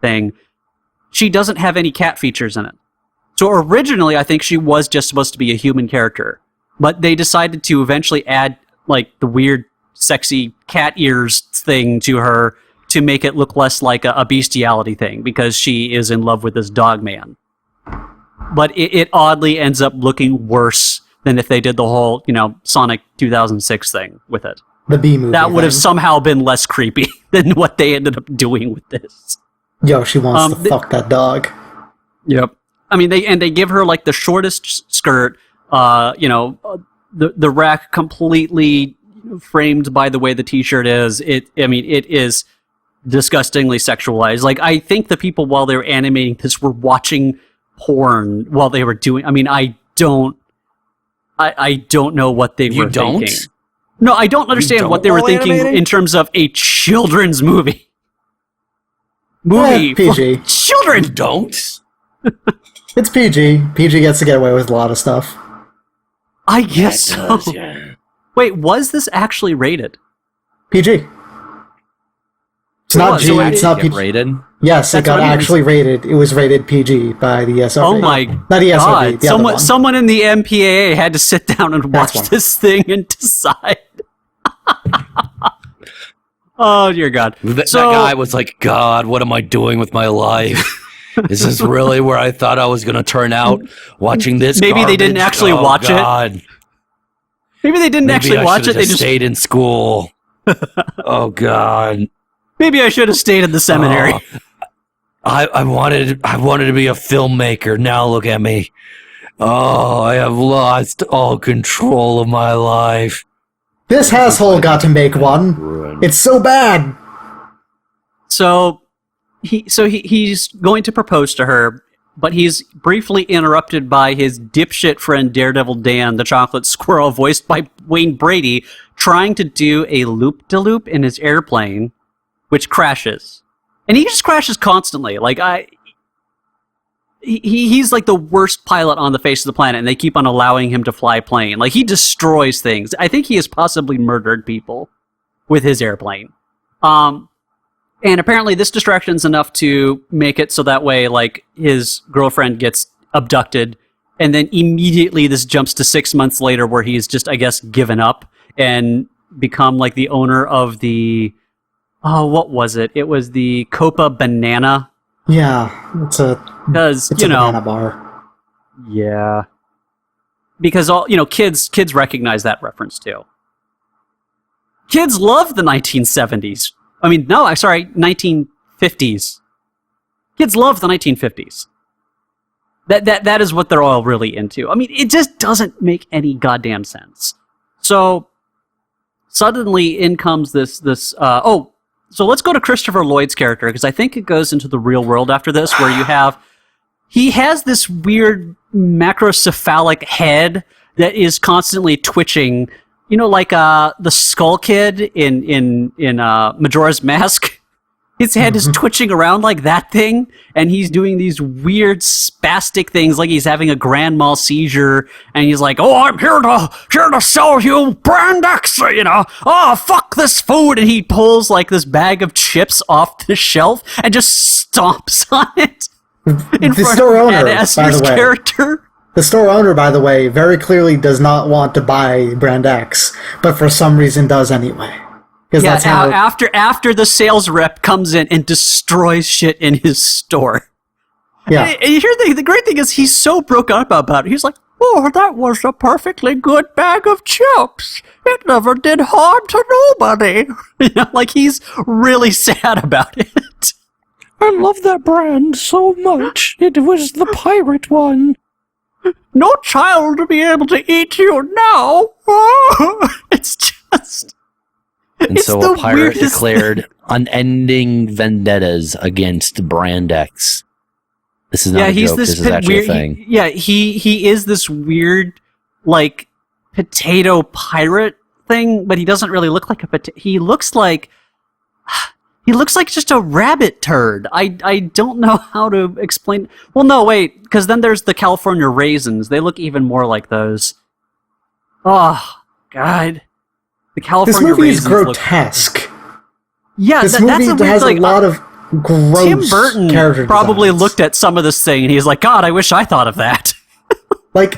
thing. She doesn't have any cat features in it. So originally, I think she was just supposed to be a human character, but they decided to eventually add the weird, sexy cat ears thing to her to make it look less like a bestiality thing because she is in love with this dog man. But it oddly ends up looking worse than if they did the whole, Sonic 2006 thing with it. The B movie. That would have somehow been less creepy than what they ended up doing with this. Yo, she wants to fuck that dog. Yep. I mean, they give her the shortest skirt, the rack completely framed by the way the t-shirt is. It is disgustingly sexualized. I think the people while they were animating this were watching porn while they were doing. I mean, I don't know what they were thinking. No, I don't understand what they were thinking in terms of a children's movie. PG. Children don't. It's PG. PG gets to get away with a lot of stuff. I guess so. Yeah. Wait, was this actually rated? PG. It's not G. It's not PG. Rated? Yes, it got actually rated. It was rated PG by the ESRB. Oh my not ESRB, God! Someone in the MPAA had to sit down and watch this thing and decide. Oh dear God! That guy was like, "God, what am I doing with my life? Is this really where I thought I was going to turn out watching this? Maybe garbage? They didn't actually watch it. Maybe they didn't actually watch it. They just stayed in school. Oh God! Maybe I should have stayed in the seminary. I wanted to be a filmmaker. Now look at me. Oh, I have lost all control of my life. This asshole got to make one. It's so bad. So he's going to propose to her, but he's briefly interrupted by his dipshit friend Daredevil Dan, the chocolate squirrel, voiced by Wayne Brady, trying to do a loop-de-loop in his airplane, which crashes. And he just crashes constantly. Like, he's like the worst pilot on the face of the planet, and they keep on allowing him to fly plane. Like, he destroys things. I think he has possibly murdered people with his airplane. And apparently this distraction's enough to make it so that way, like, his girlfriend gets abducted, and then immediately this jumps to 6 months later where he's just, I guess, given up and become, like, the owner of the... Oh, what was it? It was the Copa Banana. Yeah, it's a banana bar. Yeah. Because kids recognize that reference too. Kids love the 1970s. 1950s. Kids love the 1950s. That is what they're all really into. I mean, it just doesn't make any goddamn sense. So suddenly in comes this so let's go to Christopher Lloyd's character, because I think it goes into the real world after this, where he has this weird macrocephalic head that is constantly twitching, like the Skull Kid in Majora's Mask. His head is twitching around like that thing, and he's doing these weird spastic things, like he's having a grand mal seizure, and he's like, "Oh, I'm here to sell you Brand X, Oh, fuck this food!" And he pulls like this bag of chips off the shelf and just stomps on it in The front store of owner, Ed by Asner's the way. character. The store owner, by the way, very clearly does not want to buy Brand X, but for some reason does anyway. Yeah, That's how after the sales rep comes in and destroys shit in his store. Yeah. And here's the great thing is he's so broke up about it. He's like, "Oh, that was a perfectly good bag of chips. It never did harm to nobody." Like he's really sad about it. I love that brand so much. It was the pirate one. No child will be able to eat you now. It's just... And it's so the a pirate weirdest declared unending vendettas against Brand X. This is not a joke. This is actually a thing. He is this weird, like, potato pirate thing, but he doesn't really look like a potato. He looks like just a rabbit turd. I don't know how to explain. Well, no, wait, because then there's the California raisins. They look even more like those. Oh, God. The California this movie is raisins grotesque. This movie has a lot of gross Tim Burton character probably designs. looked at some of this thing and he's like, "God, I wish I thought of that." Like,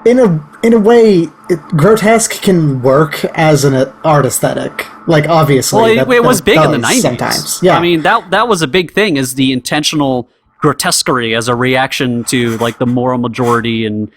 in a way, grotesque can work as an art aesthetic. Like, obviously, Well, it was big in the 90s. Sometimes, yeah. I mean, that was a big thing, is the intentional grotesquerie as a reaction to, like, the moral majority and,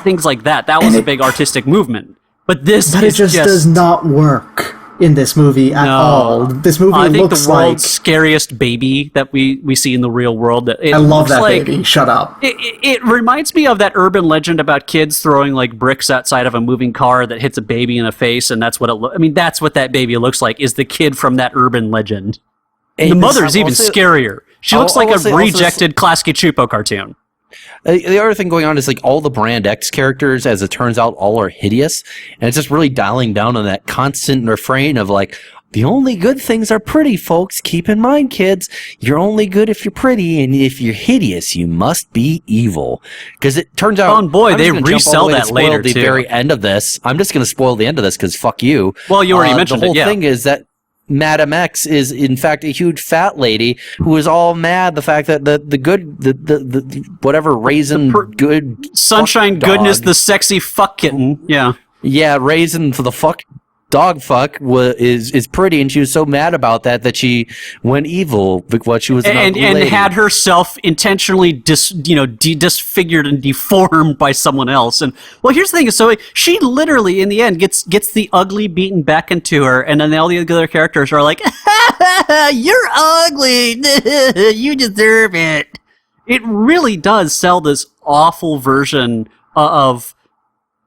things like that. That was a big artistic movement. But it just does not work in this movie at all. This movie I think looks the world's scariest baby that we see in the real world. I love that baby. Shut up. It reminds me of that urban legend about kids throwing like bricks outside of a moving car that hits a baby in the face, and that's what that's what that baby looks like. Is the kid from that urban legend? And the mother's even scarier. She looks like a rejected Klasky Chupo cartoon. The other thing going on is like all the Brand X characters, as it turns out, all are hideous, and it's just really dialing down on that constant refrain of like, the only good things are pretty, folks. Keep in mind, kids, you're only good if you're pretty, and if you're hideous, you must be evil. Because it turns out, oh boy, they resell that later the too. Very end of this, I'm just going to spoil the end of this because fuck you. Well, you already mentioned the whole it. Yeah. thing is that Madam X is in fact a huge fat lady who is all mad the fact that the whatever raisin sunshine goodness, the sexy fuck kitten, yeah raisin for the fuck dog fuck is pretty, and she was so mad about that she went evil because she was an ugly lady. Had herself intentionally disfigured and deformed by someone else. And well, here's the thing: so she literally, in the end, gets the ugly beaten back into her, and then all the other characters are like, "You're ugly. You deserve it." It really does sell this awful version of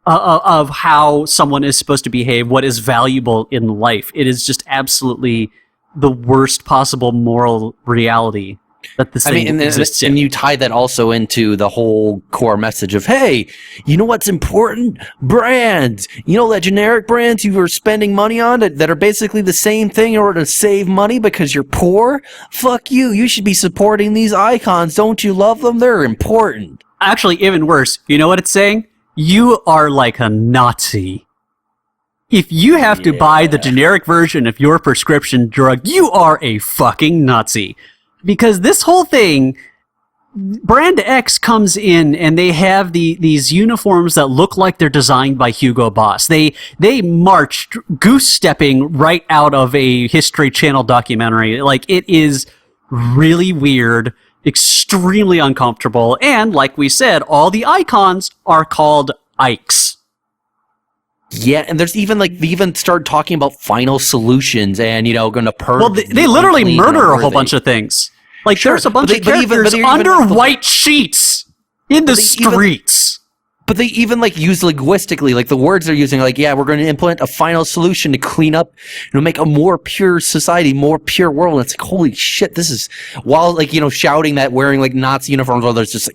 how someone is supposed to behave, what is valuable in life. It is just absolutely the worst possible moral reality that this thing exists in. And you tie that also into the whole core message of, hey, you know what's important? Brands. You know that generic brands you are spending money on that are basically the same thing in order to save money because you're poor? Fuck you. You should be supporting these icons. Don't you love them? They're important. Actually, even worse. You know what it's saying? You are like a Nazi. If you have to buy the generic version of your prescription drug, you are a fucking Nazi. Because this whole thing, Brand X comes in and they have these uniforms that look like they're designed by Hugo Boss. They marched goose-stepping right out of a History Channel documentary. Like, it is really weird, extremely uncomfortable, and like we said, all the icons are called Ikes. Yeah, and there's even they even start talking about final solutions and going to purge. Well, they literally murder a whole bunch of things. Like there's a bunch of characters under white sheets in the streets. But they even use linguistically, the words they're using, we're going to implement a final solution to clean up, make a more pure society, more pure world. And it's holy shit, this is, while shouting that, wearing Nazi uniforms, while there's just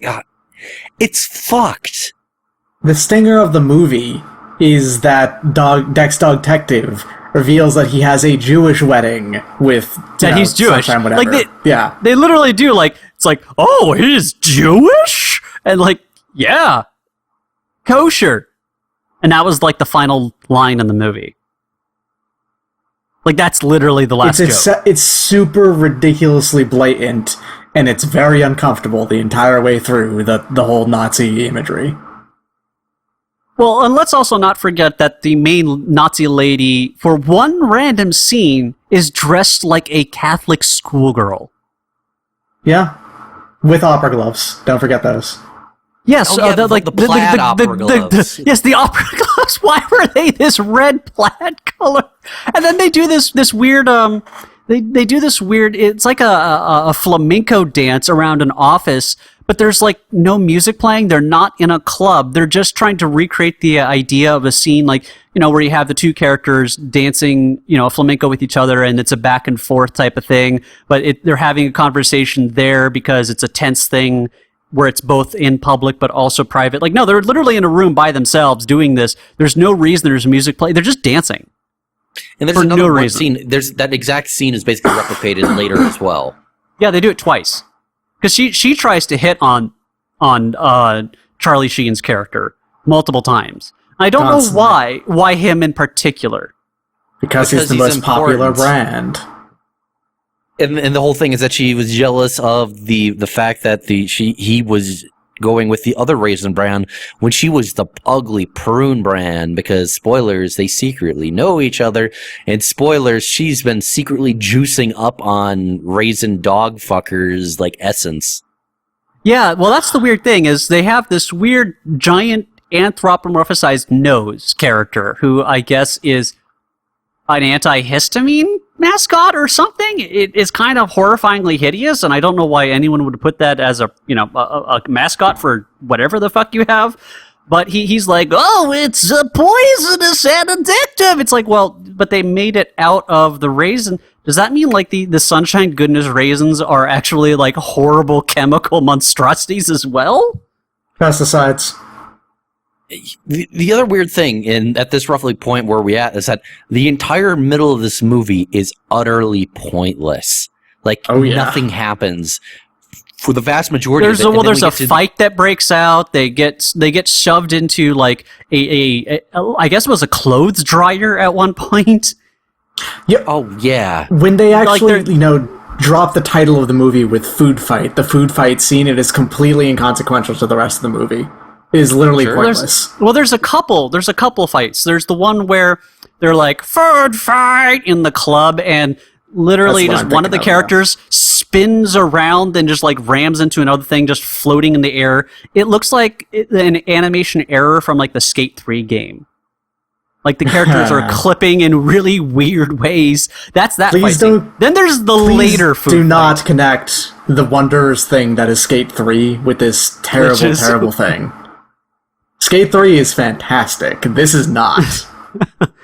it's fucked. The stinger of the movie is that Dex Dog Detective reveals that he has a Jewish wedding with he's Jewish. Whatever. They literally do it's oh, he's Jewish, and yeah. Kosher. And that was the final line in the movie. That's literally the last joke. It's super ridiculously blatant, and it's very uncomfortable the entire way through the whole Nazi imagery. Well, and let's also not forget that the main Nazi lady, for one random scene, is dressed like a Catholic schoolgirl. Yeah. With opera gloves. Don't forget those. Yes, the plaid opera gloves. Yes, the opera gloves. Why were they this red plaid color? And then they do this weird. They do this weird. It's like a flamenco dance around an office, but there's no music playing. They're not in a club. They're just trying to recreate the idea of a scene where you have the two characters dancing, a flamenco with each other, and it's a back and forth type of thing. But they're having a conversation there because it's a tense thing, where it's both in public but also private. No, they're literally in a room by themselves doing this. There's no reason there's music playing. They're just dancing. And there's another scene. There's that exact scene is basically replicated later as well. Yeah, they do it twice. Because she tries to hit on Charlie Sheen's character multiple times. I don't know why him in particular. Because he's the most popular brand. And the whole thing is that she was jealous of the fact that he was going with the other raisin brand when she was the ugly prune brand, because spoilers, they secretly know each other, and spoilers, she's been secretly juicing up on raisin dog fuckers essence. Yeah, well, that's the weird thing, is they have this weird giant anthropomorphized nose character who I guess is an antihistamine mascot or something. It is kind of horrifyingly hideous, and I don't know why anyone would put that as a mascot for whatever the fuck you have. But he's oh, it's a poisonous and addictive. It's well, but they made it out of the raisin. Does that mean the Sunshine Goodness raisins are actually horrible chemical monstrosities as well? Pesticides. The other weird thing, at this roughly point where we're at, is that the entire middle of this movie is utterly pointless. Nothing happens for the vast majority of it. There's a fight that breaks out. They get shoved into a I guess it was a clothes dryer at one point. Yeah. Oh yeah. When they actually drop the title of the movie with Foodfight, the Foodfight scene, it is completely inconsequential to the rest of the movie. is literally pointless. There's a couple fights. There's the one where they're like food fight in the club, and literally just one of the characters spins around and just like rams into another thing just floating in the air. It looks like an animation error from like the Skate 3 game. Like the characters are clipping in really weird ways. That's that fight scene. Then there's the later food do not connect the Wonders thing that is Skate 3 with this terrible thing. Skate 3 is fantastic. This is not.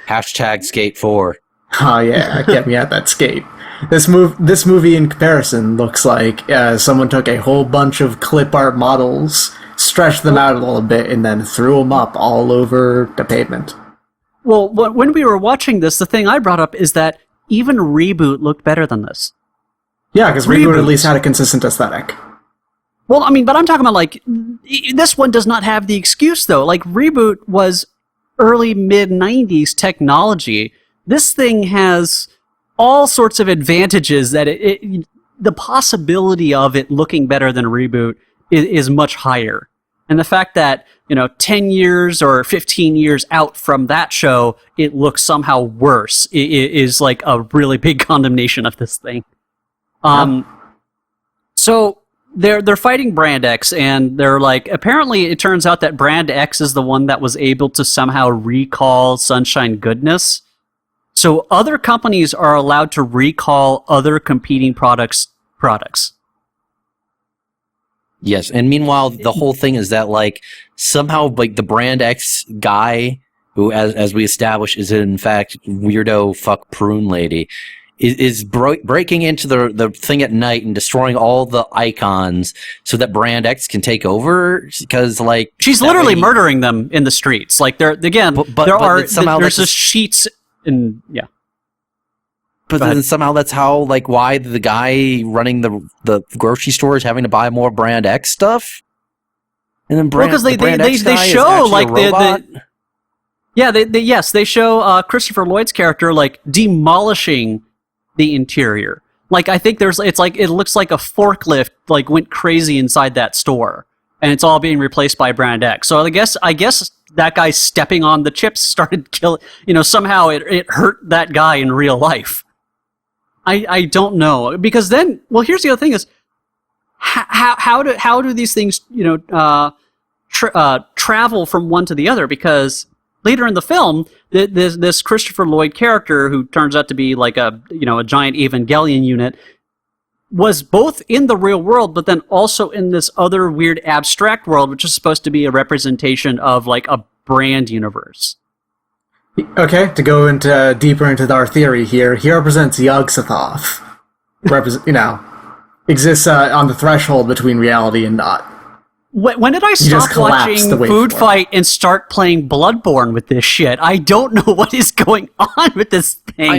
Hashtag Skate 4. Oh yeah, get me at that skate. This movie in comparison looks like someone took a whole bunch of clip art models, stretched them out a little bit, and then threw them up all over the pavement. Well, when we were watching this, the thing I brought up is that even Reboot looked better than this. Yeah, because Reboot at least had a consistent aesthetic. Well, I mean, but I'm talking about, like, this one does not have the excuse, though. Like, Reboot was early, mid-90s technology. This thing has all sorts of advantages that the possibility of it looking better than Reboot is much higher. And the fact that, 10 years or 15 years out from that show, it looks somehow worse is like a really big condemnation of this thing. So they're fighting Brand X, and they're like, apparently it turns out that Brand X is the one that was able to somehow recall Sunshine Goodness. So other companies are allowed to recall other competing products. Yes, and meanwhile, the whole thing is that, like, somehow, like, the Brand X guy, who, as we established, is in fact weirdo fuck prune lady, is breaking into the thing at night and destroying all the icons so that Brand X can take over, because, like... She's literally murdering them in the streets. Like, there's just sheets and... Yeah. But then somehow that's how, like, why the guy running the grocery store is having to buy more Brand X stuff? And then because they show, like, they show Christopher Lloyd's character, like, demolishing the interior. Like, I think it looks like a forklift, like, went crazy inside that store, and it's all being replaced by Brand X. So I guess that guy stepping on the chips started killing, somehow it hurt that guy in real life. I don't know, because then, well, here's the other thing is, how do these things, travel from one to the other? Because later in the film, this Christopher Lloyd character, who turns out to be like a giant Evangelion unit, was both in the real world, but then also in this other weird abstract world, which is supposed to be a representation of like a brand universe. Okay, to go into deeper into our theory here, he represents Yog-Sothoth. Exists on the threshold between reality and not. When did I stop watching Foodfight and start playing Bloodborne with this shit? I don't know what is going on with this thing.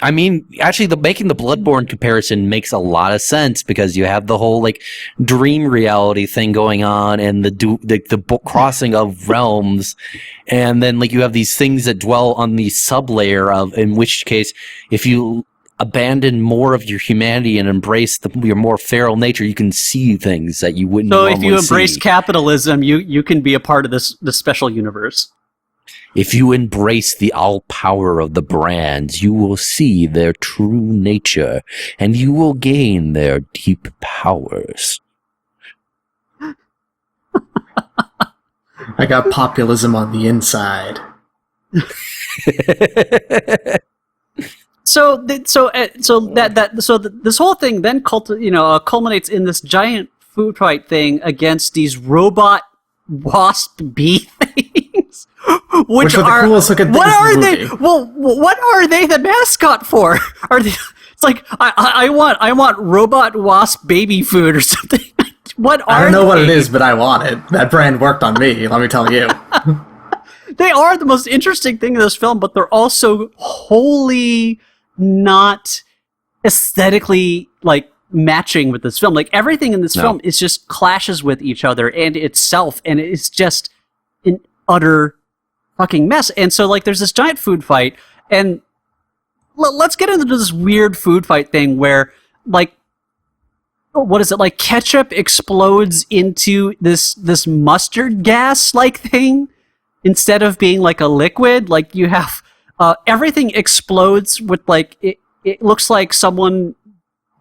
I mean, actually, making the Bloodborne comparison makes a lot of sense, because you have the whole, like, dream reality thing going on, and the crossing of realms, and then, like, you have these things that dwell on the sublayer of, in which case, if you abandon more of your humanity and embrace your more feral nature, you can see things that you wouldn't normally see. So if you embrace capitalism, you can be a part of this special universe. If you embrace the all power of the brands, you will see their true nature, and you will gain their deep powers. I got populism on the inside. So this whole thing then culminates in this giant food fight thing against these robot wasp bee things, which are the coolest looking things in the movie. Well, what are they the mascot for? Are they? It's like I want robot wasp baby food or something. I don't know what it is, but I want it. That brand worked on me. Let me tell you. They are the most interesting thing in this film, but they're also wholly not aesthetically like matching with this film. Like everything in this film is just clashes with each other and itself, and it's just an utter fucking mess. And so like there's this giant food fight, and let's get into this weird food fight thing where like what is it, like ketchup explodes into this mustard gas like thing instead of being like a liquid. Like you have everything explodes with like it looks like someone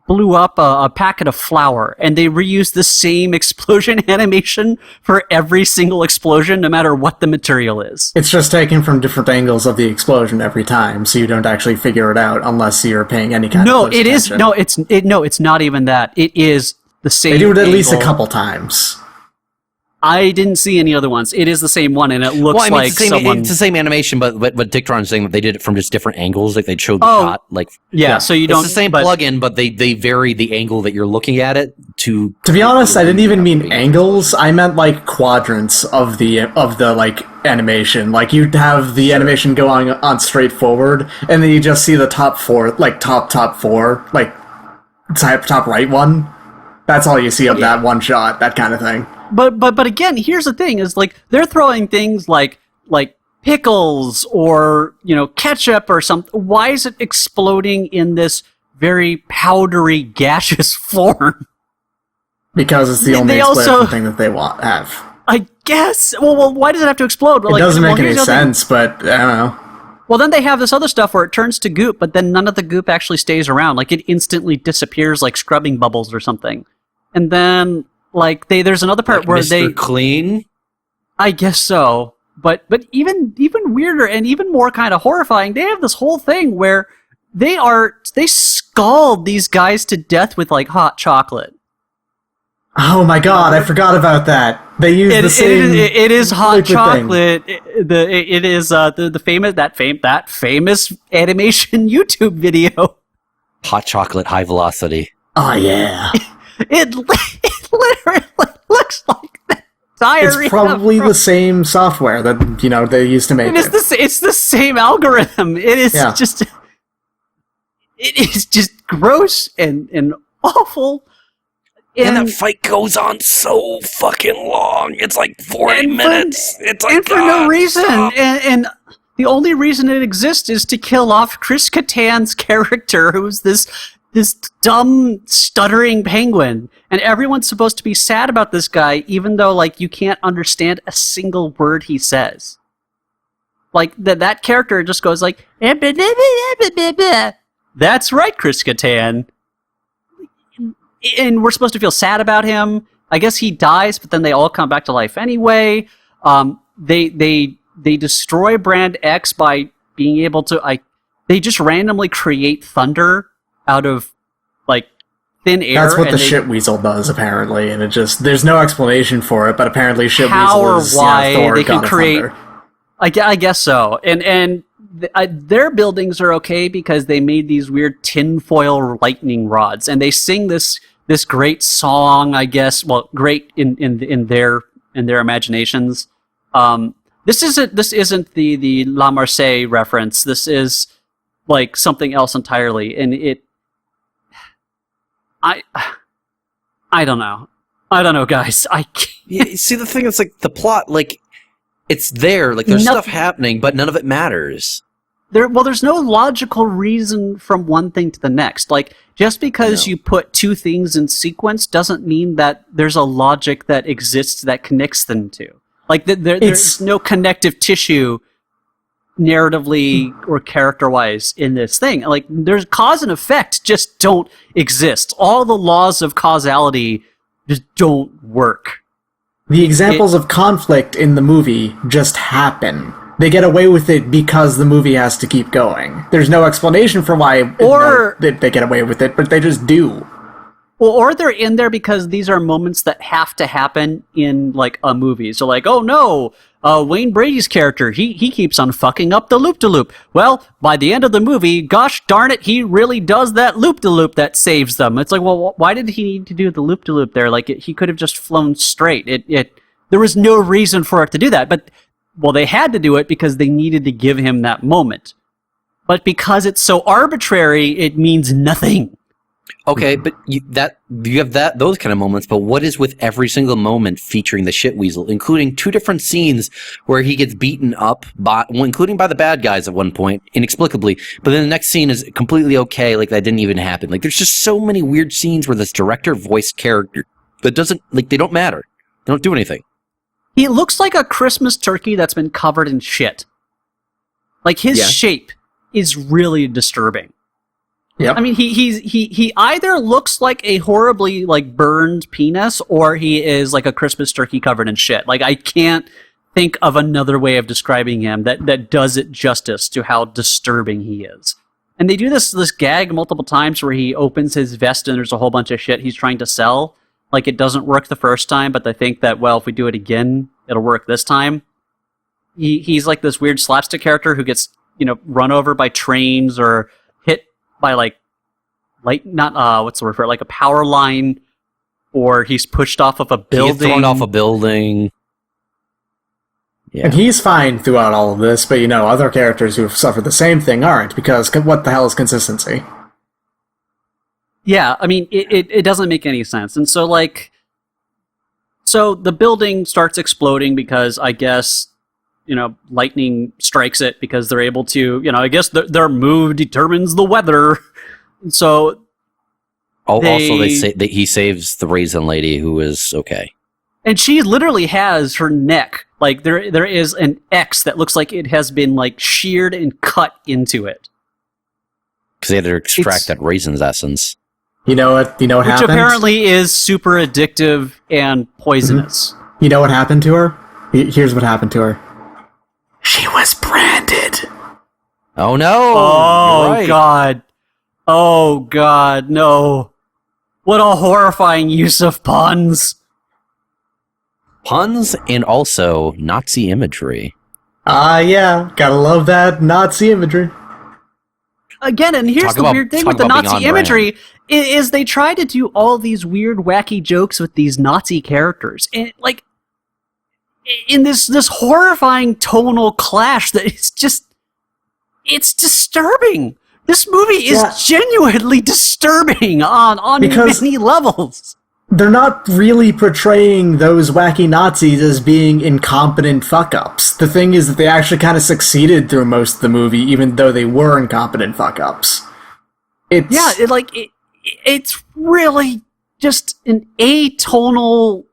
blew up a packet of flour, and they reuse the same explosion animation for every single explosion, no matter what the material is. It's just taken from different angles of the explosion every time, so you don't actually figure it out unless you're paying any kind of close attention. It's not even that. It is the same. They do it at least a couple times. I didn't see any other ones. It is the same one, and it looks like someone... It's the same animation, but Dicktron's saying that they did it from just different angles. Like they showed the shot. Like so you don't... It's the same plugin, but they vary the angle that you're looking at it to... To be honest, I didn't even mean angles. I meant like quadrants of the like animation. Like you'd have the animation going on straight forward, and then you just see the top four, like top four, like top right one. That's all you see of that one shot, that kind of thing. But again, here's the thing: is like they're throwing things like pickles or ketchup or something. Why is it exploding in this very powdery, gaseous form? Because it's the only explosive thing that they have. I guess. Well, why does it have to explode? It doesn't make any sense, but I don't know. Well, then they have this other stuff where it turns to goop, but then none of the goop actually stays around. Like it instantly disappears, like scrubbing bubbles or something. And then. Like there's another part like where Mr. Clean? I guess so. But even weirder and even more kind of horrifying, they have this whole thing where they scald these guys to death with like hot chocolate. Oh my god, I forgot about that. They use the same. It is hot chocolate. It is the famous animation YouTube video. Hot chocolate, high velocity. Oh yeah. It literally looks like that diarrhea. It's probably the same software that they used to make it. It's the same algorithm. It is just. It is just gross and awful. And that fight goes on so fucking long. It's like 40 minutes. It's like for no reason. And the only reason it exists is to kill off Chris Kattan's character, who's this dumb, stuttering penguin. And everyone's supposed to be sad about this guy, even though, like, you can't understand a single word he says. Like, that character just goes like, that's right, Chris Kattan. And we're supposed to feel sad about him. I guess he dies, but then they all come back to life anyway. They destroy Brand X by being able to, they just randomly create thunder out of like thin air. That's what the Shitweasel does, apparently, and there's no explanation for it, but apparently Shitweasel how is or why Thor, they can God create. Thunder. I guess so, and their buildings are okay because they made these weird tinfoil lightning rods, and they sing this great song. I guess, well, great in their imaginations. This isn't the La Marseille reference. This is like something else entirely, and I don't know. I don't know, guys. See, the thing is, like, the plot, like, it's there. Like, there's stuff happening, but none of it matters. There's no logical reason from one thing to the next. Like, just because you put two things in sequence doesn't mean that there's a logic that exists that connects them to. Like, there's no connective tissue narratively or character-wise in this thing. Like, there's cause and effect just don't exist. All the laws of causality just don't work. The examples of conflict in the movie just happen. They get away with it because the movie has to keep going. There's no explanation for why they get away with it, but they just do. Well, or they're in there because these are moments that have to happen in, like, a movie. So, like, oh no, Wayne Brady's character, he keeps on fucking up the loop-de-loop. Well, by the end of the movie, gosh darn it, he really does that loop-de-loop that saves them. It's like, well, why did he need to do the loop-de-loop there? Like, he could have just flown straight. There was no reason for it to do that. But, well, they had to do it because they needed to give him that moment. But because it's so arbitrary, it means nothing. Okay, but you have those kind of moments, but what is with every single moment featuring the shit weasel, including 2 different scenes where he gets beaten up including by the bad guys at one point, inexplicably, but then the next scene is completely okay, like that didn't even happen. Like there's just so many weird scenes where this director voiced character that doesn't, like, they don't matter. They don't do anything. He looks like a Christmas turkey that's been covered in shit. Like his shape is really disturbing. Yep. I mean, he either looks like a horribly like burned penis, or he is like a Christmas turkey covered in shit. Like I can't think of another way of describing him that does it justice to how disturbing he is. And they do this gag multiple times where he opens his vest and there's a whole bunch of shit he's trying to sell. Like it doesn't work the first time, but they think that, well, if we do it again, it'll work this time. He's like this weird slapstick character who gets, run over by trains or hit by like what's the word for it? Like a power line, or he's pushed off of a building. He gets thrown off a building. Yeah. And he's fine throughout all of this, but other characters who have suffered the same thing aren't, because what the hell is consistency? Yeah, I mean, it doesn't make any sense. And so, so the building starts exploding because I guess, lightning strikes it because they're able to, I guess their move determines the weather. So also they say that he saves the raisin lady, who is okay. And she literally has her neck, like there is an X that looks like it has been like sheared and cut into it. Because they had to extract that raisin's essence. You know what happened? Which apparently is super addictive and poisonous. Mm-hmm. You know what happened to her? Here's what happened to her. She was branded. Oh no! Oh right. God! Oh God! No! What a horrifying use of puns! Puns and also Nazi imagery. Yeah, gotta love that Nazi imagery. Again, and here's the weird thing with the Nazi imagery is they try to do all these weird, wacky jokes with these Nazi characters, and like in this horrifying tonal clash that it's disturbing. This movie is genuinely disturbing on many levels. They're not really portraying those wacky Nazis as being incompetent fuck-ups. The thing is that they actually kind of succeeded through most of the movie, even though they were incompetent fuck-ups. It's really just an atonal...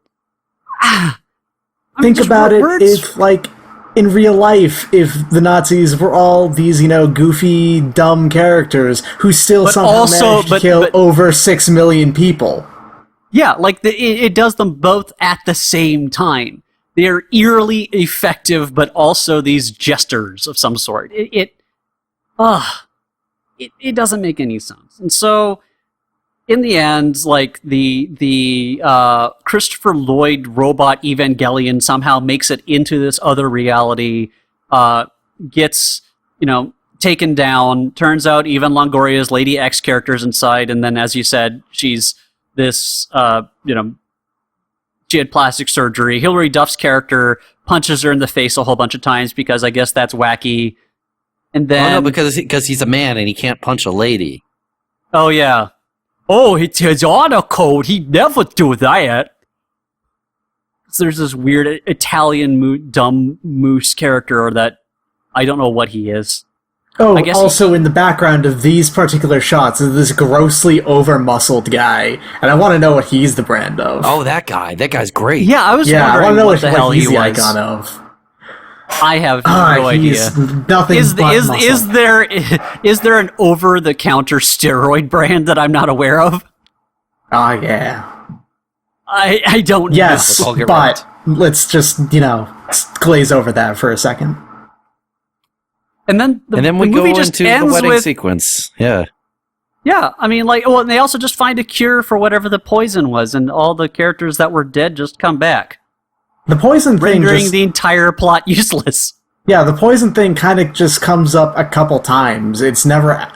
Think about it, if, in real life, if the Nazis were all these, goofy, dumb characters who still somehow managed to kill over 6 million people. Yeah, it does them both at the same time. They are eerily effective, but also these jesters of some sort. It doesn't make any sense. And so, in the end, the Christopher Lloyd robot Evangelion somehow makes it into this other reality, gets, taken down. Turns out even Longoria's Lady X character's inside, and then, as you said, she's this, she had plastic surgery. Hilary Duff's character punches her in the face a whole bunch of times because I guess that's wacky. And then... because he's a man and he can't punch a lady. Oh, yeah. Oh, it's his honor code. He'd never do that. So there's this weird Italian dumb moose character that I don't know what he is. Oh, also in the background of these particular shots is this grossly over-muscled guy, and I want to know what he's the brand of. Oh, that guy. That guy's great. Yeah, I was wondering I want to know what the hell he's he the was. icon of. I have no idea. Nothing is muscle. Is there an over-the-counter steroid brand that I'm not aware of? Oh, yeah. I don't know. Yes, but let's just, glaze over that for a second. And then we go into the wedding sequence. Yeah. Yeah, I mean, and they also just find a cure for whatever the poison was, and all the characters that were dead just come back. The poison thing rendering the entire plot useless. Yeah, the poison thing kind of just comes up a couple times. It's never,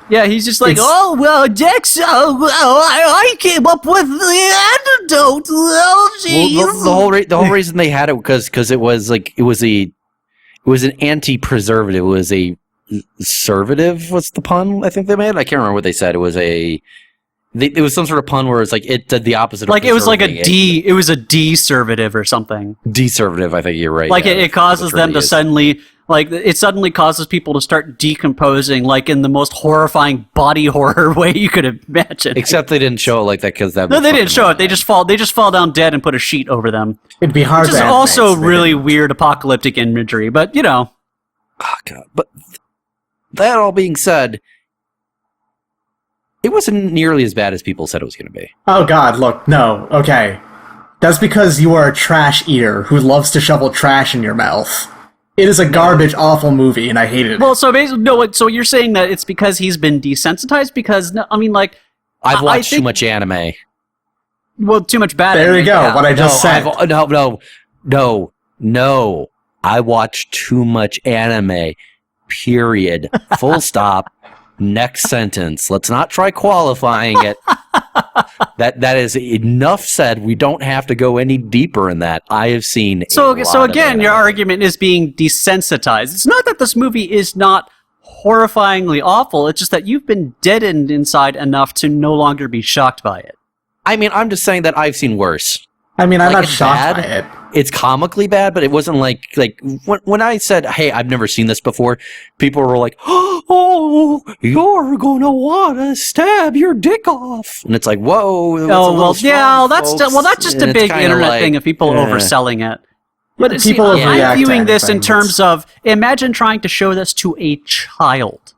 Yeah, he's just oh, well, Dex, I came up with the antidote. Oh, geez. Well, the whole reason they had it because it was it was an anti-preservative. It was a servative. What's the pun I think they made? I can't remember what they said. It It was some sort of pun where it's like it did the opposite. Like of it was like preserving it was a deservative or something. Deservative, I think you're right. Like yeah, it causes them to suddenly, like it suddenly causes people to start decomposing, like in the most horrifying body horror way you could imagine. Except they didn't show it like that because that. No, they didn't show it. They just fall down dead and put a sheet over them. It'd be hard. Which is also really weird apocalyptic imagery, but you know. Oh God! But that all being said, it wasn't nearly as bad as people said it was going to be. Oh God! Look, no. Okay, that's because you are a trash eater who loves to shovel trash in your mouth. It is a garbage, awful movie, and I hated it. Well, so basically, no. So you're saying that it's because he's been desensitized? Because I mean, like, I've watched too much anime. Well, too much bad. There anime, you go. Yeah. What I just said. No. I watch too much anime. Period. Full stop. Next sentence. Let's not try qualifying it. That is enough said. We don't have to go any deeper in that. I have seen. So again, your argument is being desensitized. It's not that this movie is not horrifyingly awful. It's just that you've been deadened inside enough to no longer be shocked by it. I mean, I'm just saying that I've seen worse. I mean, I'm Like, not it's shocked bad. by it. It's comically bad, but it wasn't like when I said, "Hey, I've never seen this before." People were like, "Oh, you're gonna want to stab your dick off," and it's like, "Whoa!" That's just a big internet thing of people overselling it. But I'm viewing this in terms of imagine trying to show this to a child.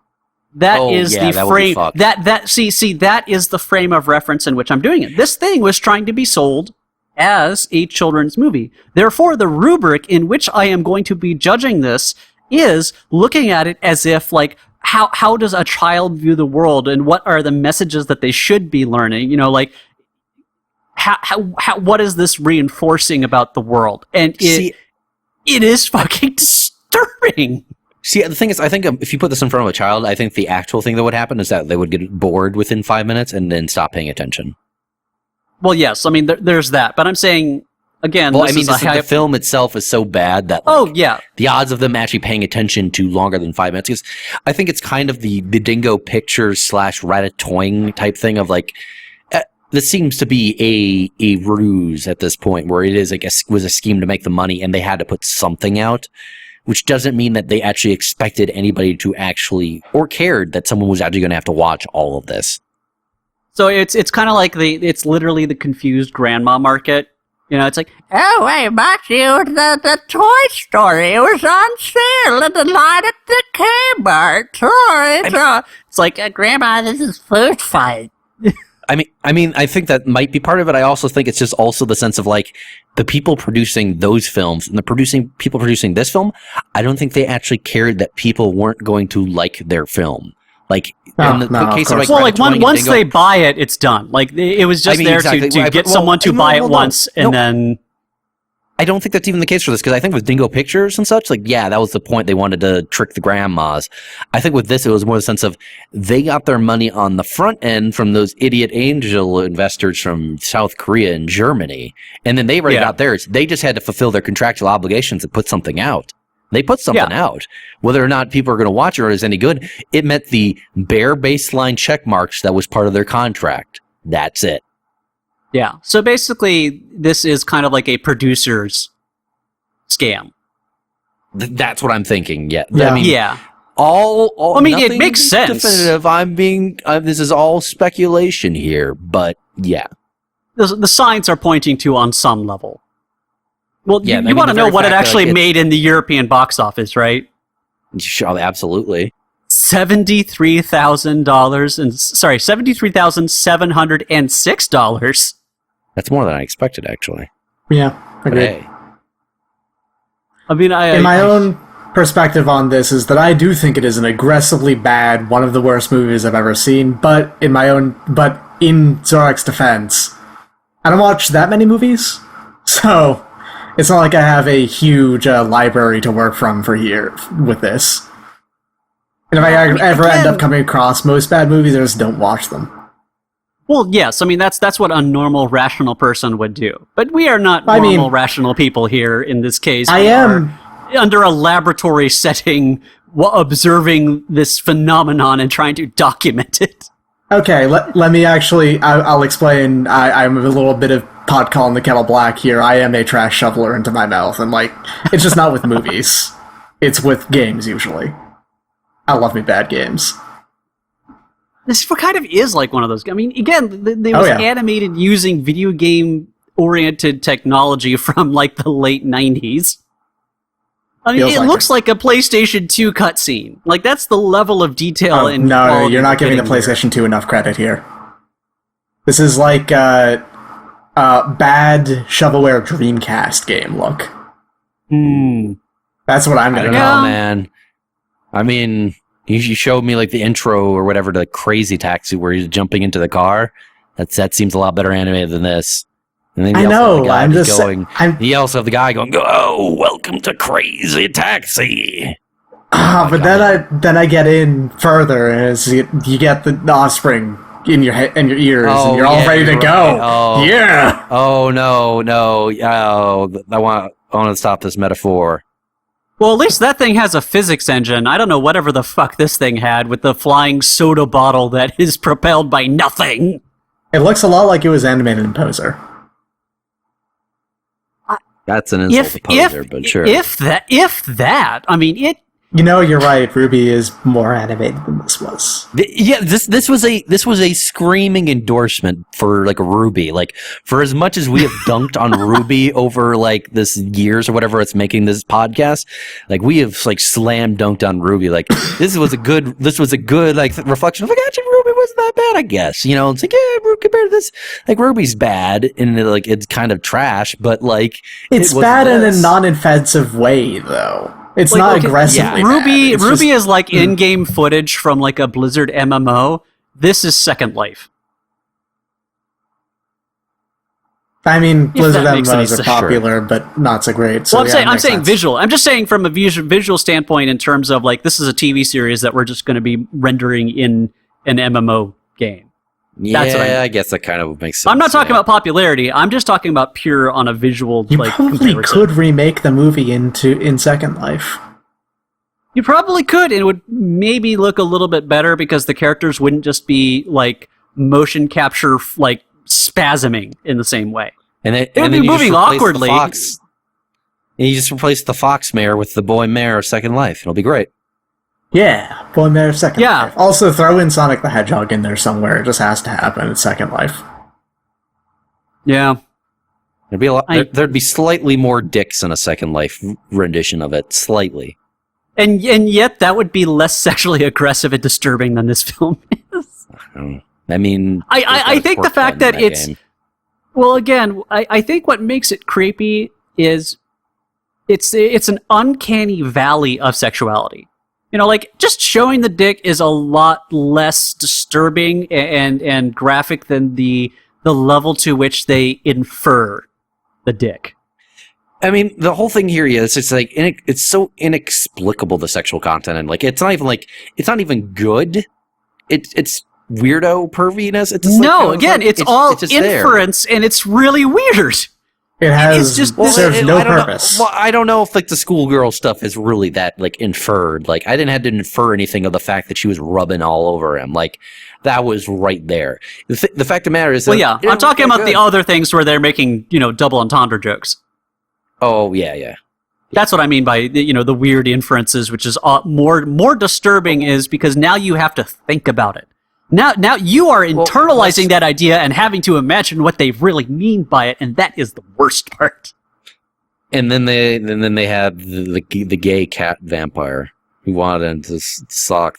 That is the frame. That is the frame of reference in which I'm doing it. This thing was trying to be sold as a children's movie. Therefore, the rubric in which I am going to be judging this is looking at it as if, like, how does a child view the world, and what are the messages that they should be learning? You know, like, what is this reinforcing about the world? And it is fucking disturbing. See, the thing is, I think if you put this in front of a child, I think the actual thing that would happen is that they would get bored within 5 minutes and then stop paying attention. Well, yes, I mean, there's that. But I'm saying, again, the film itself is so bad that the odds of them actually paying attention to longer than 5 minutes, because I think it's kind of the Dingo Pictures / Ratatouille type thing of like, this seems to be a ruse at this point, where it is was a scheme to make the money and they had to put something out, which doesn't mean that they actually expected anybody to actually, or cared that someone was actually going to have to watch all of this. So it's kind of like it's literally the confused grandma market. You know, it's like, oh, I bought you the Toy Story. It was on sale at the line at the Kmart. It's like, Grandma, this is Foodfight. I mean, I think that might be part of it. I also think it's just also the sense of like the people producing those films and people producing this film. I don't think they actually cared that people weren't going to like their film. Like in the case of like, once they buy it, it's done. Like it was just to get someone to buy it once, and then. I don't think that's even the case for this, because I think with Dingo Pictures and such, like, yeah, that was the point. They wanted to trick the grandmas. I think with this, it was more the sense of they got their money on the front end from those idiot angel investors from South Korea and Germany, and then they already got theirs. They just had to fulfill their contractual obligations and put something out. They put something out. Whether or not people are going to watch it or is any good, it met the bare baseline check marks that was part of their contract. That's it. Yeah. So basically, this is kind of like a producer's scam. That's what I'm thinking. Yeah. Yeah. I mean, it makes sense. Definitive. This is all speculation here, but yeah. The signs are pointing to on some level. Well, you want to know what it actually made in the European box office, right? Sure, absolutely. $73,706. That's more than I expected, actually. Yeah, agreed. Hey. I mean, in my own perspective on this is that I do think it is an aggressively bad, one of the worst movies I've ever seen. But in Zorak's defense, I don't watch that many movies, so it's not like I have a huge library to work from for here with this. And if I ever end up coming across most bad movies, I just don't watch them. Well, yes, I mean, that's what a normal, rational person would do. But we are not normal, rational people here in this case. We are under a laboratory setting, observing this phenomenon and trying to document it. Okay, let me actually... I'll explain. I'm a little bit of pot calling the kettle black here. I am a trash shoveler into my mouth, and, like, it's just not with movies. It's with games, usually. I love me bad games. This kind of is like one of those. I mean, again, they was animated using video game-oriented technology from, like, the late 90s. I mean, it looks like a PlayStation 2 cutscene. Like, that's the level of detail and no, you're not giving the PlayStation 2 enough credit here. This is like bad shovelware Dreamcast game look. That's what I'm going to know, man. I mean, you showed me, like, the intro or whatever to Crazy Taxi where he's jumping into the car. That seems a lot better animated than this. And then I know. I'm just going. You also have the guy going, "Oh, welcome to Crazy Taxi." But then I get in further, and you get the offspring in your head and your ears, and you're all ready to go. Oh, yeah. Oh no. Oh, I want to stop this metaphor. Well, at least that thing has a physics engine. I don't know whatever the fuck this thing had with the flying soda bottle that is propelled by nothing. It looks a lot like it was animated in Poser. That's an insult to Poser, but sure. If that, I mean, it. You know, you're right. Ruby is more animated than this was. This was a screaming endorsement for like Ruby. Like, for as much as we have dunked on Ruby over like this years or whatever it's making this podcast, like we have like slam dunked on Ruby. Like this was a good like reflection of like actually Ruby wasn't that bad, I guess. You know, it's like compared to this, like Ruby's bad and like it's kind of trash, but like it's bad in a non-offensive way though. It's like, not aggressively bad. Ruby is like in-game footage from like a Blizzard MMO. This is Second Life. I mean, Blizzard MMOs are popular, but not so great. So well, I'm saying visual. I'm just saying from a visual standpoint in terms of like this is a TV series that we're just going to be rendering in an MMO game. That's what I guess that kind of makes sense. I'm not talking about popularity. I'm just talking about pure on a visual. You probably comparison. Could remake the movie in Second Life. You probably could. It would maybe look a little bit better because the characters wouldn't just be like motion capture, like spasming in the same way. And then be moving awkwardly. And you just replace the fox mare with the boy mare of Second Life. It'll be great. Yeah, boy mare of Second Life. Also, throw in Sonic the Hedgehog in there somewhere. It just has to happen in Second Life. Yeah. There'd be there'd be slightly more dicks in a Second Life rendition of it. Slightly. And yet that would be less sexually aggressive and disturbing than this film is. I mean... I think the fact that it's... Game. Well, again, I think what makes it creepy is it's an uncanny valley of sexuality. You know, like, just showing the dick is a lot less disturbing and graphic than the level to which they infer the dick. I mean, the whole thing here is it's like it's so inexplicable, the sexual content, and like it's not even good. It's weirdo perviness. It's just it's all inference, there. And it's really weird. It has serves no purpose. Well, I don't know if like the schoolgirl stuff is really that like inferred. Like I didn't have to infer anything of the fact that she was rubbing all over him. Like that was right there. The fact of the matter is, I'm talking about the other things where they're making double entendre jokes. Oh yeah. That's what I mean by the weird inferences, which is more disturbing, is because now you have to think about it. Now you are internalizing that idea and having to imagine what they really mean by it, and that is the worst part. And then they had the gay cat vampire who wanted to suck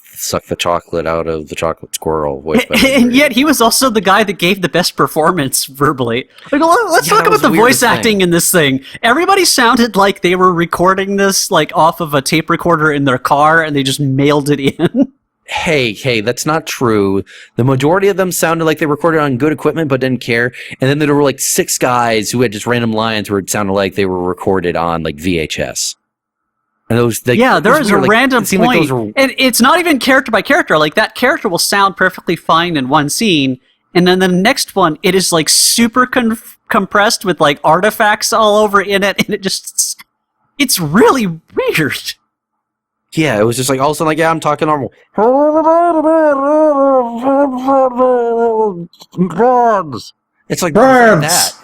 the chocolate out of the chocolate squirrel. And yet he was also the guy that gave the best performance verbally. Like, let's talk about the voice acting in this thing. Everybody sounded like they were recording this like off of a tape recorder in their car, and they just mailed it in. Hey, that's not true. The majority of them sounded like they recorded on good equipment but didn't care. And then there were like 6 guys who had just random lines where it sounded like they were recorded on like VHS. And those, there is a random point. And it's not even character by character. Like that character will sound perfectly fine in one scene, and then the next one, it is like super compressed with like artifacts all over in it, and it's really weird. Yeah, it was just like all of a sudden, like, yeah, I'm talking normal. It's like that.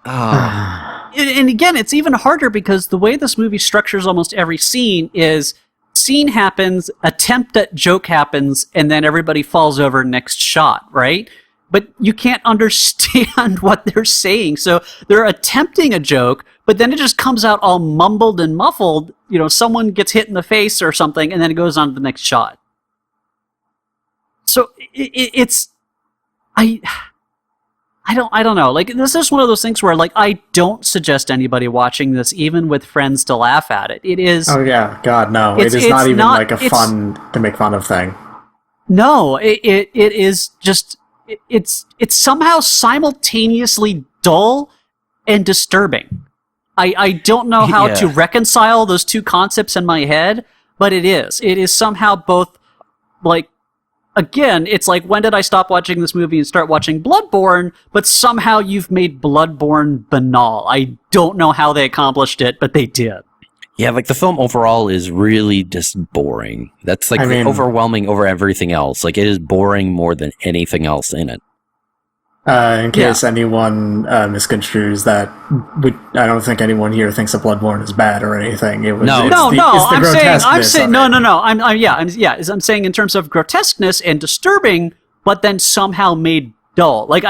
And again, it's even harder because the way this movie structures almost every scene is scene happens, attempt at joke happens, and then everybody falls over next shot, right? But you can't understand what they're saying. So they're attempting a joke, but then it just comes out all mumbled and muffled. Someone gets hit in the face or something, and then it goes on to the next shot. So it's... I don't know. Like, this is one of those things where, like, I don't suggest anybody watching this, even with friends, to laugh at it. It is... Oh, yeah. God, no. It is not even, like, a fun to make fun of thing. No, it is just... It's somehow simultaneously dull and disturbing. I don't know how to reconcile those two concepts in my head, but it is. It is somehow both, like... Again, it's like, when did I stop watching this movie and start watching Bloodborne? But somehow you've made Bloodborne banal. I don't know how they accomplished it, but they did. Yeah, like the film overall is really just boring. That's like overwhelming over everything else. Like, it is boring more than anything else in it. In case anyone misconstrues that, I don't think anyone here thinks that Bloodborne is bad or anything. I'm saying in terms of grotesqueness and disturbing, but then somehow made dull. Like,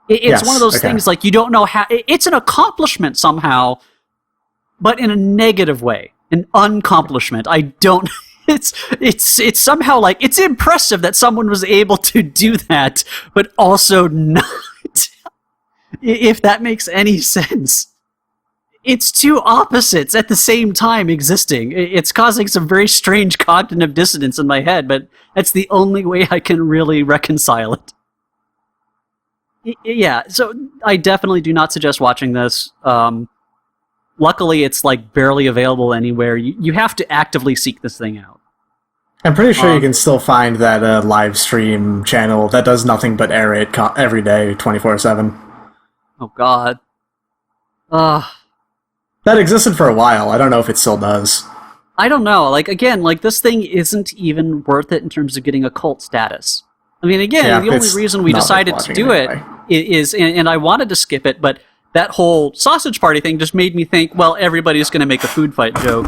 it's one of those things, like, you don't know how... It's an accomplishment somehow, but in a negative way. An uncomplishment. I don't... It's somehow like, it's impressive that someone was able to do that, but also not. If that makes any sense. It's two opposites at the same time existing. It's causing some very strange cognitive dissonance in my head, but that's the only way I can really reconcile it. Yeah, so I definitely do not suggest watching this. Luckily, it's like barely available anywhere. You have to actively seek this thing out. I'm pretty sure you can still find that live stream channel that does nothing but air it every day, 24/7. Oh, God. That existed for a while. I don't know if it still does. I don't know. Like, again, like, this thing isn't even worth it in terms of getting a cult status. I mean, again, the only reason we decided to do it is, and I wanted to skip it, but that whole sausage party thing just made me think, well, everybody's going to make a food fight joke.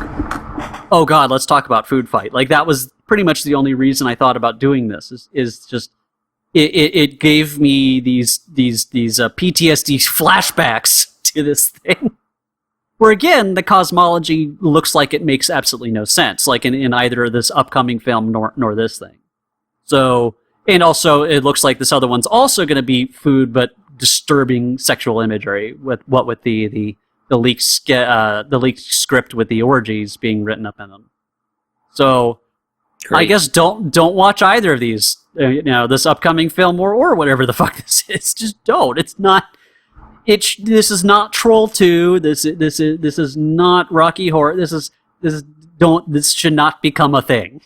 Oh, God, let's talk about food fight. Like, that was pretty much the only reason I thought about doing this, is just, it gave me these PTSD flashbacks to this thing. Where, again, the cosmology looks like it makes absolutely no sense, like in either this upcoming film nor this thing. So, and also, it looks like this other one's also going to be food, but disturbing sexual imagery with the leaked script with the orgies being written up in them. So, great. I guess don't watch either of these. This upcoming film or whatever the fuck this is. Just don't. It's not. This is not Troll 2. This is not Rocky Horror. This should not become a thing.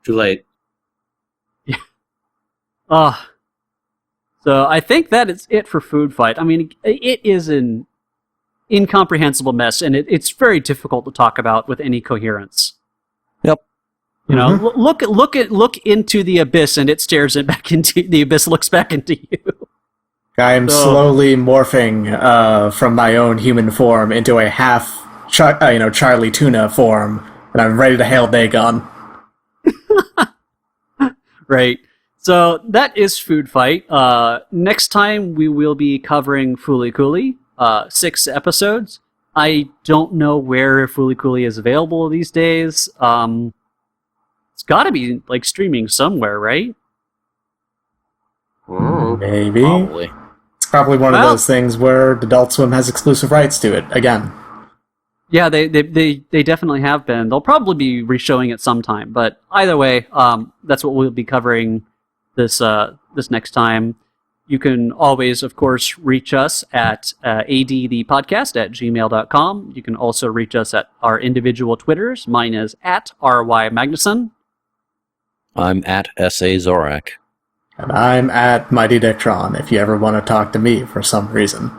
Too late. Yeah. So I think that is it for Food Fight. I mean, it is an incomprehensible mess, and it's very difficult to talk about with any coherence. Yep. Look into the abyss, and it stares it back into the abyss. Looks back into you. I am slowly morphing from my own human form into a half, Charlie Tuna form, and I'm ready to hail Dagon. Right. So that is Food Fight. Next time we will be covering Fooly Cooly, 6 episodes. I don't know where Fooly Cooly is available these days. It's got to be like streaming somewhere, right? Maybe. Probably. It's probably one of those things where Adult Swim has exclusive rights to it again. Yeah, they definitely have been. They'll probably be reshowing it sometime. But either way, that's what we'll be covering this next time. You can always, of course, reach us at adthepodcast@gmail.com. You can also reach us at our individual Twitters. Mine is at RYMagnuson. I'm at SA Zorak. And I'm at Mighty Dicktron, if you ever want to talk to me for some reason.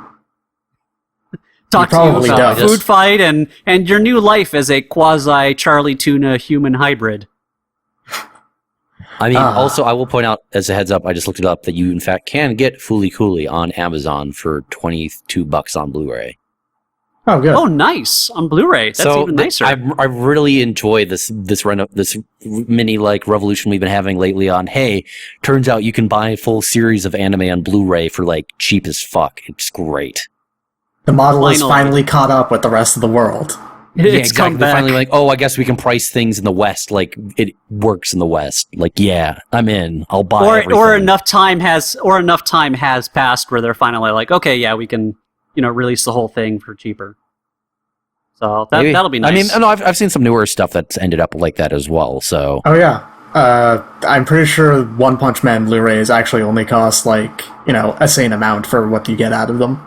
talk to you probably about does. Food Fight and your new life as a quasi Charlie Tuna human hybrid. I mean, also, I will point out, as a heads up, I just looked it up, that you, in fact, can get Fooly Cooly on Amazon for $22 on Blu-ray. Oh, good. Oh, nice. On Blu-ray. That's even nicer. I really enjoy this mini, like, revolution we've been having lately on, hey, turns out you can buy a full series of anime on Blu-ray for, like, cheap as fuck. It's great. The model is finally caught up with the rest of the world. It's come They're back. finally like, oh, I guess we can price things in the West like it works in the West. Like, yeah, I'm in. I'll buy everything. Or enough time has passed where they're finally like, okay, yeah, we can, release the whole thing for cheaper. So that'll be nice. I mean, no, I've seen some newer stuff that's ended up like that as well. So. Oh yeah, I'm pretty sure One Punch Man Blu-rays actually only cost like a sane amount for what you get out of them.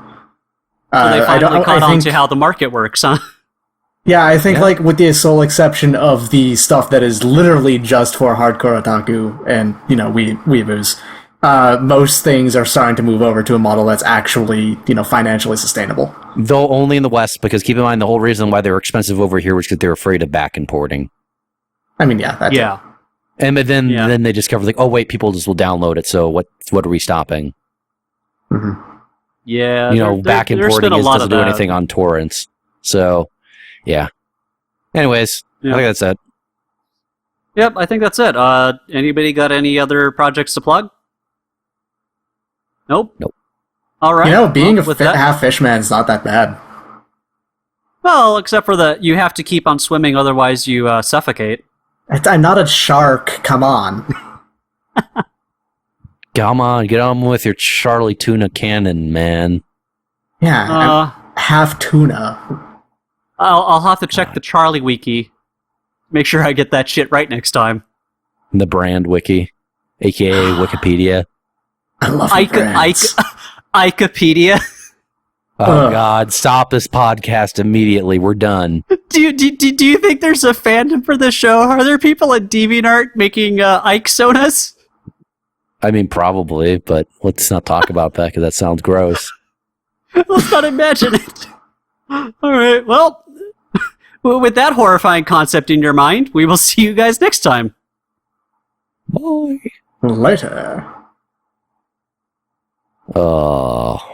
So they finally caught on to how the market works, huh? Yeah, I think like with the sole exception of the stuff that is literally just for hardcore otaku and weeaboos, most things are starting to move over to a model that's actually financially sustainable. Though only in the West, because keep in mind the whole reason why they were expensive over here was because they were afraid of back importing. I mean, yeah, that's yeah. And but then they discovered like, oh wait, people just will download it. So what are we stopping? Mm-hmm. Yeah, back importing doesn't do anything on torrents. So. Yeah. Anyways, I think that's it. Yep, I think that's it. Anybody got any other projects to plug? Nope. All right. Being a half fishman's not that bad. Well, except for you have to keep on swimming, otherwise you suffocate. I'm not a shark. Come on. Come on, get on with your Charlie Tuna cannon, man. Yeah, I'm half tuna. I'll have to check the Charlie Wiki. Make sure I get that shit right next time. The brand wiki, aka Wikipedia. I love brands. Wikipedia. Oh God! Stop this podcast immediately. We're done. Do you think there's a fandom for this show? Are there people at DeviantArt making Ike sonas? I mean, probably, but let's not talk about that because that sounds gross. Let's not imagine it. All right. Well, with that horrifying concept in your mind, we will see you guys next time. Bye. Later. Oh.